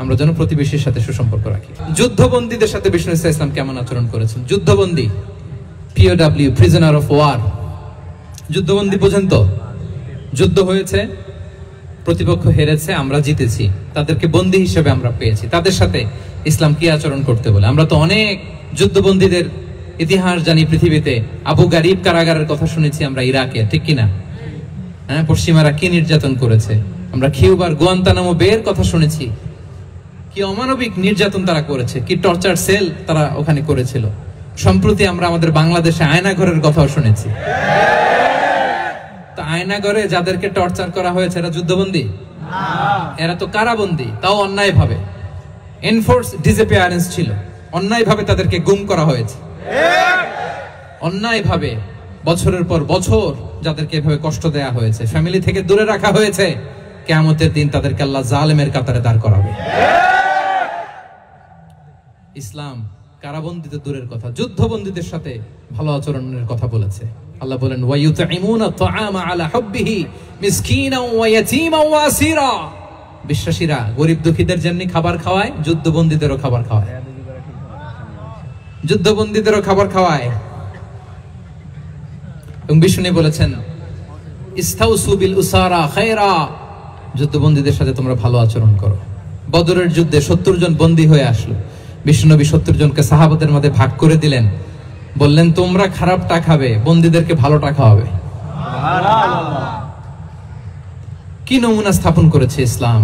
আমরা যেন প্রতিবেশীর সাথে সুসম্পর্ক রাখি। যুদ্ধবন্দীদের সাথে বিষ্ণু ইসলাম কেমন আচরণ করেছেন? যুদ্ধবন্দী, POW, প্রিজনার অফ ওয়ার। যুদ্ধবন্দী পর্যন্ত যুদ্ধ হয়েছে, প্রতিপক্ষ হেরেছে, আমরা জিতেছি, তাদেরকে বন্দী হিসেবে আমরা পেয়েছি। তাদের সাথে ইসলাম কি আচরণ করতে বলে? আমরা তো অনেক যুদ্ধবন্দীদের ইতিহাস জানি পৃথিবীতে। আবু গারিব কারাগারের কথা শুনেছি আমরা ইরাকে, ঠিক কিনা? হ্যাঁ, পশ্চিমারা কি নির্যাতন করেছে। আমরা কিউবার গুয়ান্তানামো বের কথা শুনেছি, কি অমানবিক নির্যাতন তারা করেছে, কি টর্চার সেল তারা ওখানে করেছিল। সম্প্রতি আমরা আমাদের বাংলাদেশে আয়নাঘরের কথাও শুনেছি। তো আয়নাঘরে যাদেরকে টর্চার করা হয়েছে এরা যুদ্ধবন্দী? এরা তো কারাবন্দী, তাও অন্যায় ভাবে। এনফোর্স ডিসঅ্যাপিয়ারেন্স ছিল, অন্যায় ভাবে তাদেরকে গুম করা হয়েছে। অন্যায় ভাবে বছরের পর বছর যাদেরকে এভাবে কষ্ট দেয়া হয়েছে, ফ্যামিলি থেকে দূরে রাখা হয়েছে, কিয়ামতের দিন তাদেরকে আল্লাহ জালেমের কাতারে দাঁড় করাবে। ইসলাম কারাবন্দীতে দূরের কথা, যুদ্ধবন্দীদের সাথে ভালো আচরণের কথা বলেছে। আল্লাহ বলেন, ওয়ায়ুতঈমুনা তাআমা আলা হুব্বিহি মিসকিনাও ওয়া ইয়াতীমান ওয়া আসীরা। বিশ্বাসীরা গরিব দুঃখীদের যেমনি খাবার খাওয়ায়, যুদ্ধবন্দীদেরও খাবার খাওয়ায়, যুদ্ধবন্দীদেরও খাবার খাওয়ায়। এবং বিষ্ণু বলেছেন, ইস্তাউসু বিল উসারা খায়রা, যুদ্ধবন্দীদের সাথে তোমরা ভালো আচরণ করো। বদরের যুদ্ধে 70 জন বন্দী হয়ে আসলো। বিশ্বনবী 70 জনকে সাহাবাদের মধ্যে ভাগ করে দিলেন, বললেন তোমরা খারাপটা খাবে, বন্দীদেরকে ভালোটা খাওয়াবে। কি নমুনা স্থাপন করেছে ইসলাম।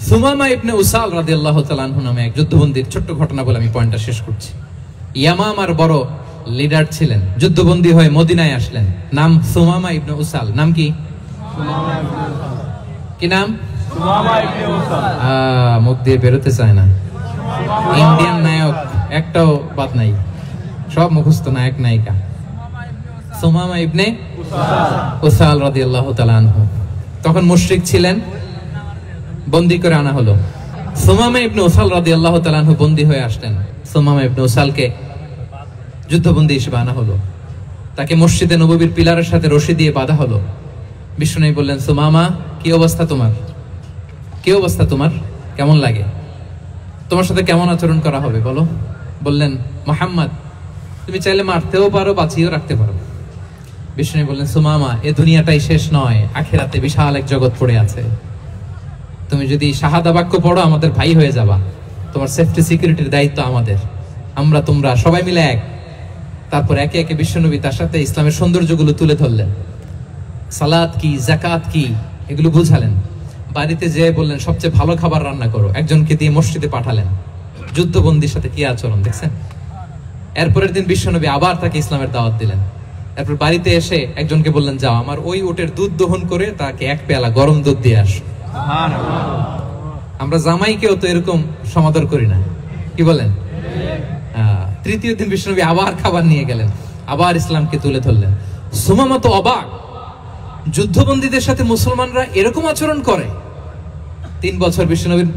সুমামা ইবনে উসাল রাদিয়াল্লাহু তাআলা আনহু নামে এক যুদ্ধবন্দীর ছোট্ট ঘটনা বলে আমি পয়েন্টটা শেষ করছি। ইয়ামামার বড় লিডার ছিলেন, যুদ্ধবন্দী হয়ে মদিনায় আসলেন। নাম সুমামা ইবনে উসাল। নাম কি? কি নাম? মুখ দিয়ে বেরোতে চায় না। ইন্ডিয়ান নায়ক একটাও বাদ নাই, সব মুখস্থ নায়ক নায়িকা। সুমামা ইবনে উসাল রাদিয়াল্লাহু তাআলা আনহু তখন মুশরিক ছিলেন, বন্দী করে আনা হলো। সুমামা ইবনে উসাল রাদিয়াল্লাহু তাআলা আনহু বন্দী হয়ে আসলেন। সুমামা ইবনে উসালকে যুদ্ধবন্দী হিসেবে আনা হলো। তাকে মসজিদে নববীর পিলারের সাথে রশি দিয়ে বাঁধা হলো। বিষ্ণু বললেন, সুমামা কি অবস্থা তোমার? কি অবস্থা তোমার? কেমন লাগে? তোমার সাথে কেমন আচরণ করা হবে বলো? বললেন, মুহাম্মদ তুমি চাইলে মারতেও পারো, বাঁচিয়েও রাখতে পারো। বিষ্ণু বললেন, সুমামা এ দুনিয়াটাই শেষ নয়, আখিরাতে বিশাল এক জগৎ পড়ে আছে। তুমি যদি শাহাদা বাক্য পড়ো আমাদের ভাই হয়ে যাবা, তোমার সেফটি সিকিউরিটির দায়িত্ব আমাদের, আমরা তোমরা সবাই মিলে এক। তারপর একে একে বিশ্বনবী তার সাথে ইসলামের সৌন্দর্যগুলো তুলে ধরলেন। সালাত কি, যাকাত কি, এগুলো বুঝালেন। বাড়িতে যেয়ে বললেন সবচেয়ে ভালো খাবার রান্না করো, একজনকে দিয়ে মসজিদে পাঠালেন। যুদ্ধবন্দীর সাথে কি আচরণ দেখছেন। এরপরের দিন বিশ্বনবী আবার তাকে ইসলামের দাওয়াত দিলেন। এরপর বাড়িতে এসে একজনকে বললেন, যাও আমার ওই উটের দুধ দহন করে তাকে এক পেয়ালা গরম দুধ দিয়ে আস। আমরা জামাইকেও তো এরকম সমাদর করি না, কি বলেন? তৃতীয় দিন বিশ্বনবী আবার খাবার নিয়ে গেলেন, আবার ইসলামকে তুলে ধরলেন। সুমামা তো অবাক, যুদ্ধবন্দীদের সাথে মুসলমানরা এরকম আচরণ করে। 3 বছর বিশ্বনবীর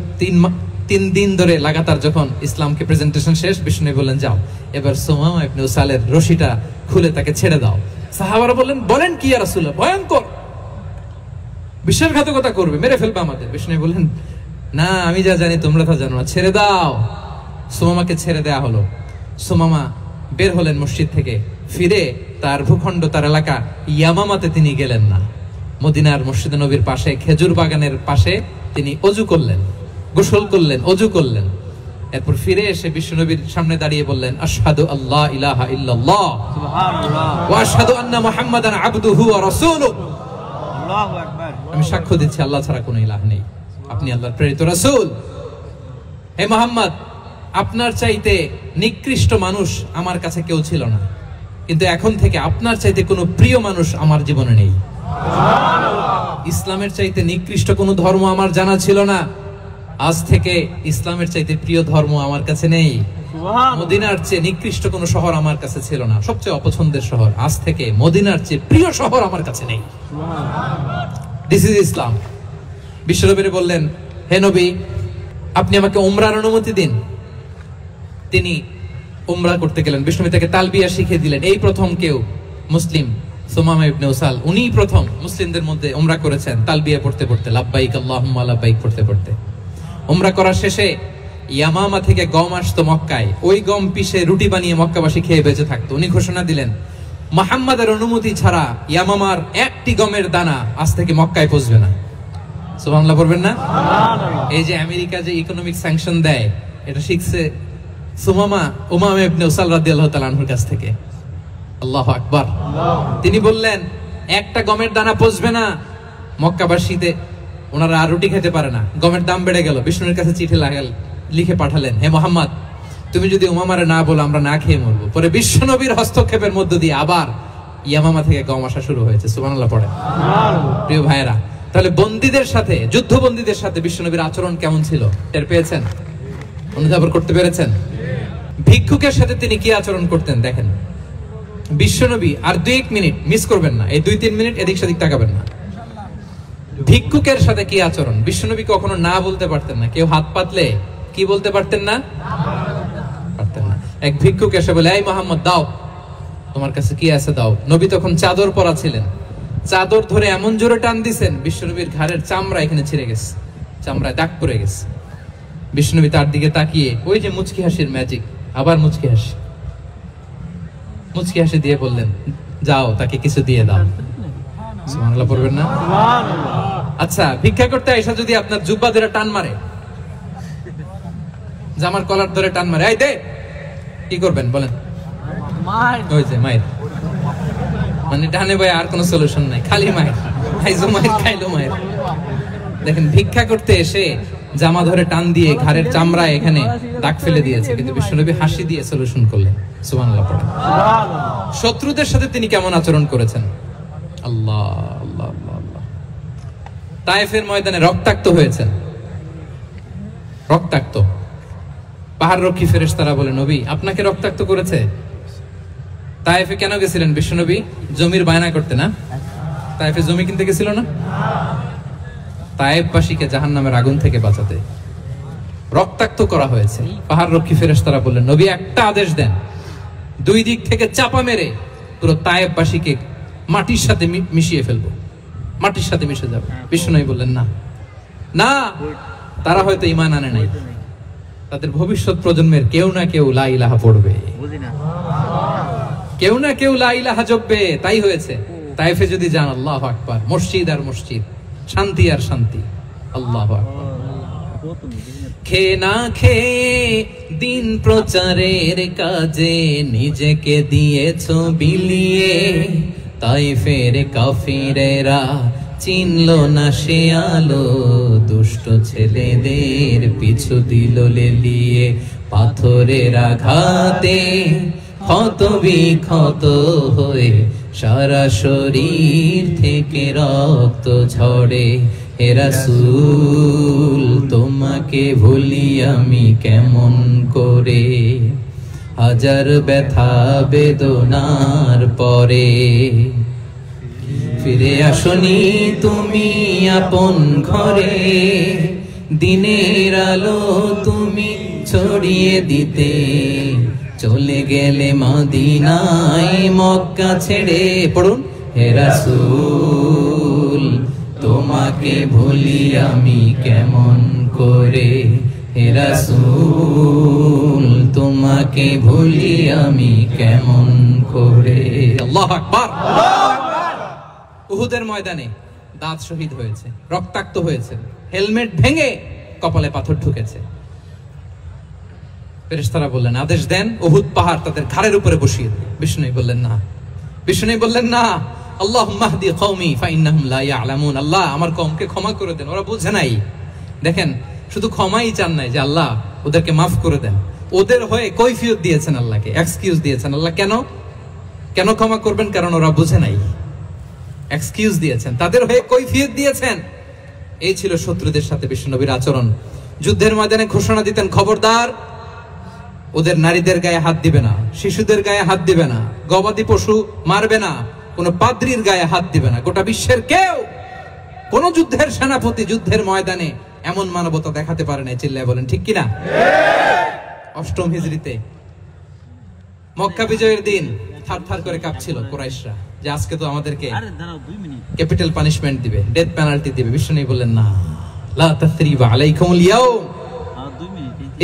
3 দিন ধরে লাগাতার যখন ইসলামকে প্রেজেন্টেশন শেষ, বিষ্ণু বললেন, যাও এবার সুমামা ইবনে উসালের রশিটা খুলে তাকে ছেড়ে দাও। সাহাবারা বললেন, বলেন কি ইয়া রাসূলুল্লাহ, ভয়ঙ্কর, বিশ্বাসঘাতকতা করবে, মেরে ফেলবে আমাদের। বিষ্ণু বললেন, না আমি যা জানি তোমরা তা জানো না, ছেড়ে দাও। সুমামাকে ছেড়ে দেয়া হলো। সুমামা বের হলেন মসজিদ থেকে, ফিরে তার ভূখণ্ড, তার এলাকা ইয়ামামাতে তিনি গেলেন না। মদিনার মসজিদে নবীর পাশে খেজুর বাগানের পাশে তিনি অজু করলেন, গোসল করলেন, অজু করলেন। এরপর ফিরে এসে বিশ্বনবীর সামনে দাঁড়িয়ে বললেন, আশহাদু আল্লা ইলাহা ইল্লাল্লাহ ওয়া আশহাদু আন্না মুহাম্মাদান আবদুহু ওয়া রাসূলুহু। আল্লাহু আকবার। আমি সাক্ষ্য দিচ্ছি আল্লাহ ছাড়া কোনো ইলাহ নেই, আপনি আল্লাহর প্রেরিত রাসূল। হে মুহাম্মদ, আপনার চাইতে নিকৃষ্ট মানুষ আমার কাছে কেউ ছিল না, কিন্তু এখন থেকে আপনার চাইতে কোনো প্রিয় মানুষ আমার জীবনে নেই। ইসলামের চাইতে নিকৃষ্ট কোনো ধর্ম আমার জানা ছিল না, আজ থেকে ইসলামের চাইতে প্রিয় ধর্ম আমার কাছে নেই। মদিনার চেয়ে নিকৃষ্ট কোনো শহর আমার কাছে ছিল না, সবচেয়ে অপছন্দের শহর, আজ থেকে মদিনার চেয়ে প্রিয় শহর আমার কাছে নেই। দিস ইজ ইসলাম। বিশ্বনবী বললেন, হে নবী, আপনি আমাকে উমরার অনুমতি দিন। তিনি উমরা করতে গেলেন। বিশ্বনবী তাকে তালবিয়া শিখিয়ে দিলেন। এই প্রথম কেউ মুসলিম সুমামা ইবনে উসাল, উনি প্রথম মুসলিমদের মধ্যে উমরা করেছেন তালবিয়া পড়তে পড়তে, লাব্বাইক আল্লাহুম্মা লাব্বাইক পড়তে পড়তে। উমরা করার শেষে ইয়ামামা থেকে গম আসতো মক্কায়, ওই গম পিষে রুটি বানিয়ে মক্কাবাসী খেয়ে বেঁচে থাকতো। উনি ঘোষণা দিলেন, মুহাম্মাদের অনুমতি ছাড়া ইয়ামামার একটি গমের দানা আজ থেকে মক্কায় পৌঁছবে না। সুবহানাল্লাহ পড়বেন না? এই যে আমেরিকা যে ইকোনমিক স্যাংশন দেয়, এটা শিখছে সুমামা উমামা ইবনে উসাল রাদিয়াল্লাহু তাআলা আনহুর কাছ থেকে। আল্লাহু আকবার। তিনি বললেন, একটা গমের দানা পৌঁছবে না মক্কাবাসীতে, ওনারা আর রুটি খেতে পারে না। গমের দাম বেড়ে গেল। বিষ্ণুর কাছে চিঠি লিখে পাঠালেন, হে মুহাম্মদ, তুমি যদি উমামারে না বলো আমরা না খেয়ে মরবো। পরে বিশ্বনবীর হস্তক্ষেপের মধ্য দিয়ে আবার ইয়ামামা থেকে গম আসা শুরু হয়েছে। সুবহানাল্লাহ পড়ে। প্রিয় ভাইয়েরা, তাহলে বন্দীদের সাথে, যুদ্ধবন্দীদের সাথে বিশ্বনবীর আচরণ কেমন ছিল টের পেয়েছেন? অনুধাবন করতে পেরেছেন? ভিক্ষুকের সাথে তিনি কি আচরণ করতেন দেখেন। বিশ্বনবী, আর 2-1 মিনিট মিস করবেন না, এই 2-3 মিনিট এদিক সেদিক তাকাবেন না। ভিক্ষুকের সাথে কি আচরণ? বিশ্বনবী কখনো না বলতে পারতেন না। কেউ হাত পাতলে কি বলতে পারতেন না? পারতেন না। এক ভিক্ষুক এসে বলে, এই মুহাম্মদ দাও, তোমার কাছে কি আছে দাও। নবী তখন চাদর পরা ছিলেন। চাদর ধরে এমন জোরে টান দিছেন, বিশ্বনবীর ঘাড়ের চামড়া এখানে ছিঁড়ে গেছে, চামড়ায় দাগ পড়ে গেছে। বিশ্বনবী তার দিকে তাকিয়ে, ওই যে মুচকি হাসির ম্যাজিক, আবার মুচকি হাসি দিয়ে বললেন, যাও তাকে কিছু দিয়ে দাও। সুবহানাল্লাহ পড়বেন না? আচ্ছা, ভিক্ষা করতে আইসা যদি আপনার জুব্বা ধরে টান মারে, জামার কলার ধরে টান মারে, এই দে, কি করবেন বলেন? ওই যে মায়ের, মানে ডানে ভাই আর কোনো সলিউশন নাই, খালি মায়ের, খাইজো মায়ের, খাইলো মায়ের। দেখেন, ভিক্ষা করতে এসে জামা ধরে টান দিয়ে ঘাড়ের চামড়ায় এখানে দাগ ফেলে দিয়েছে, কিন্তু বিশ্বনবী হাসি দিয়ে সলিউশন করলেন। সুবহানাল্লাহ পড়েন। শত্রুদের সাথে তিনি কেমন আচরণ করেছেন? আল্লাহ আল্লাহ আল্লাহ। তায়েফের ময়দানে রক্তাক্ত হয়েছেন, রক্তাক্ত। পাহাড় রক্ষী ফেরেশতারা বলে, নবী আপনাকে রক্তাক্ত করেছে? তায়েফে কেন গেছিলেন বিশ্বনবী? জমির বায়না করতে না? তায়েফে জমি কিনতে গেছিল না? তায়েফবাসীকে জাহান্নামের আগুন থেকে বাঁচাতে রক্তাক্ত করা হয়েছে। পাহাড় রক্ষী ফেরেশতারা বললেন, নবী একটা আদেশ দেন, 2 দিক থেকে চাপা মেরে পুরো তায়েফবাসীকে মাটির সাথে মিশিয়ে ফেলবো, মাটির সাথে মিশে যাবে। বিশ্বনবী বললেন, না না, তারা হয়তো ঈমান আনে নাই, তাদের ভবিষ্যৎ প্রজন্মের কেউ না কেউ লা ইলাহা পড়বে, কেউ না কেউ লা ইলাহা জপবে। তাই হয়েছে। তায়েফে যদি যান, আল্লাহু আকবার, মসজিদ আর মসজিদ, শান্তি আর শান্তি। আল্লাহু আকবার। খেয়ে না খেয়ে দিন প্রচারের কাজে নিজেকে দিয়েছো বিলিয়ে, তায়েফের কাফিরেরা চিনল না সে আলো, দুষ্ট ছেলেদের পিছু দিল লেলিয়ে। পাথরের আঘাতে ক্ষত বিক্ষত হয়ে সারা শরীর থেকে রক্ত ঝরে। হে রাসূল তোমাকে ভুলি আমি কেমন করে, হাজার ব্যথা বেদনার পরে। ফিরে আসনি তুমি আপন ঘরে, দিনের আলো তুমি ছড়িয়ে দিতে। চলে গেলে মদিনায় মক্কা ছেড়ে, পড়ুন, হে রাসূল তোমাকে ভুলি আমি কেমন করে। হে রাসূল তোমাকে ভুলি আমি কেমন করে। আল্লাহু আকবার। উহুদের ময়দানে দাঁত শহীদ হয়েছে, রক্তাক্ত হয়েছে, হেলমেট ভেঙে কপালে পাথর ঢুকেছে। ফেরেশতারা বললেন, আদেশ দেন উহুদ পাহাড় তাদের ঘাড়ের উপরে বসিয়ে দেন। বিষ্ণু বললেন না, বিষ্ণু বললেন না, আল্লাহুম্মা হদি কওমি ফাইন্নাহুম লা ইয়ালামুন। আল্লাহ আমার কওমকে ক্ষমা করে দেন, ওরা বুঝে নাই। দেখেন, শুধু ক্ষমাই চান নাই যে আল্লাহ ওদেরকে মাফ করে দেন, ওদের হয়ে কৈফিয়ত দিয়েছেন আল্লাহকে, এক্সকিউজ দিয়েছেন। আল্লাহ কেন কেন ক্ষমা করবেন? কারণ ওরা বুঝে নাই। এক্সকিউজ দিয়েছেন, তাদের হয়ে কৈফিয়ত দিয়েছেন। এই ছিল শত্রুদের সাথে বিশ্বনবীর আচরণ। যুদ্ধের ময়দানে ঘোষণা দিতেন, খবরদার ওদের নারীদের গায়ে হাত দিবে না, শিশুদের গায়ে হাত দিবে না, গবাদি পশু মারবে না, কোন পাদ্রীর গায়ে হাত দিবে না। গোটা বিশ্বের কেউ কোন যুদ্ধের সেনাপতি যুদ্ধের ময়দানে এমন মানবতা দেখাতে পারে না, চিল্লায় বলেন ঠিক কিনা? অষ্টম হিজরিতে মক্কা বিজয়ের দিন থারথার করে কাঁপছিল কুরাইশরা যে আজকে তো আমাদেরকে ক্যাপিটাল পানিশমেন্ট দিবে, ডেথ পেনাল্টি দিবে। বিষ্ণু বললেন না, লা তাসরিবা আলাইকুমুল ইয়াউম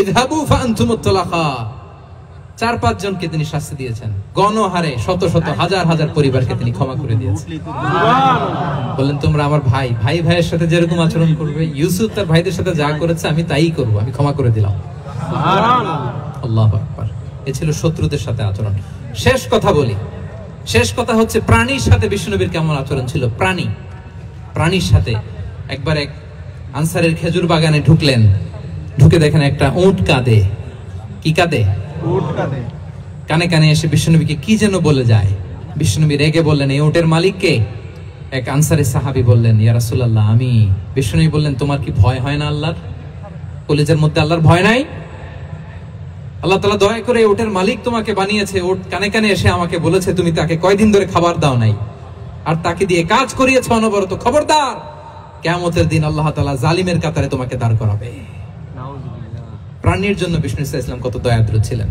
ইযহাবু ফাআনতুমুত তুলাকা। 4-5 জনকে তিনি শাস্তি দিয়েছেন, গণহারে শত শত হাজার হাজার পরিবারকে তিনি ক্ষমা করে দিয়েছেন। বললেন তোমরা আমার ভাই, ভাই ভাইয়ের সাথে যেরকম আচরণ করবে, ইউসুফ তার ভাইদের সাথে যা করেছে আমি তাই করব, আমি ক্ষমা করে দিলাম। আল্লাহু আকবার। এ ছিল শত্রুদের সাথে আচরণ। শেষ কথা বলি, শেষ কথা হচ্ছে প্রাণীর সাথে বিশ্বনবীর কেমন আচরণ ছিল। প্রাণীর সাথে একবার এক আনসারের খেজুর বাগানে ঢুকলেন, ঢুকে দেখেন একটা উট কাঁদে। কি কাঁদে? উট কাঁদে। কানে কানে এসে বিশ্বনবীকে কি যেন বলে যায়। বিশ্বনবী রেগে বললেন, এই উটের মালিক কে? এক আনসারী সাহাবী বললেন, ইয়া রাসূলুল্লাহ আমি। বিশ্বনবী বললেন, তোমার কি ভয় হয় না আল্লাহর? কলিজার মধ্যে আল্লাহর ভয় নাই? আল্লাহ তাআলা দয়া করে উটের মালিক তোমাকে বানিয়েছে, উট কানে কানে এসে আমাকে বলেছে তুমি তাকে কয়দিন ধরে খাবার দাও নাই, আর তাকে দিয়ে কাজ করিয়েছ অনবরত। খবরদার, কিয়ামতের দিন আল্লাহ তাআলা জালিমের কাতারে তোমাকে দাঁড় করাবে। প্রাণীর জন্য বিষ্ণু ইসলাম কত দয়াদ্র ছিলেন।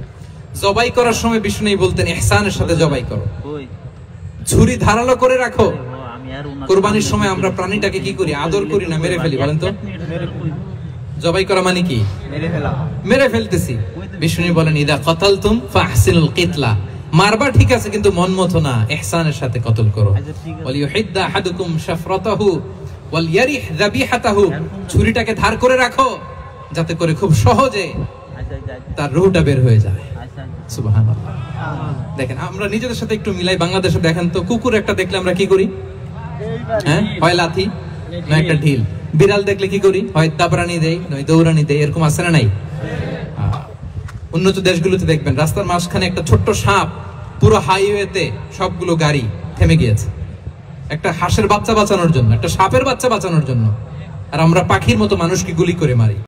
জবাই করার সময় বিষ্ণু বলতেন ইহসানের সাথে জবাই করো, ছুরি ধারালো করে রাখো। কুরবানির সময় আমরা প্রাণীটাকে কি করি? আদর করি না, মেরে ফেলি। বলেন তো, জবাই করা মানে কি? মেরে ফেলতেছি। বিষ্ণু বলেন ইদা কাতালতুম ফাহসিনুল কিতলা, মারবা ঠিক আছে কিন্তু মন মতো না, ইহসানের সাথে কতল করো। ওয়াল ইউহিদ্দা আহাদুকুম শাফরাতাহু ওয়াল ইয়ারিহ যাবিহাতাহু, ছুরিটাকে ধার করে রাখো যাতে করে খুব সহজে তার রূহটা বের হয়ে যায়। সুবহানাল্লাহ। দেখেন আমরা নিজেদের সাথে একটু মিলাই। বাংলাদেশে দেখেন তো, কুকুর একটা দেখলে আমরা কি করি? হ্যাঁ, হয় লাথি না একটা ঢিল। বিড়াল দেখলে কি করি? হয় দাবরানি দেই, নয় দৌড়ানি দেই। এরকম আছে না নাই? উন্নত দেশগুলোতে দেখবেন রাস্তার মাঝখানে একটা ছোট্ট সাপ, পুরো হাইওয়েতে সবগুলো গাড়ি থেমে গিয়েছে একটা হাঁসের বাচ্চা বাঁচানোর জন্য, একটা সাপের বাচ্চা বাঁচানোর জন্য। আর আমরা পাখির মতো মানুষকে গুলি করে মারি।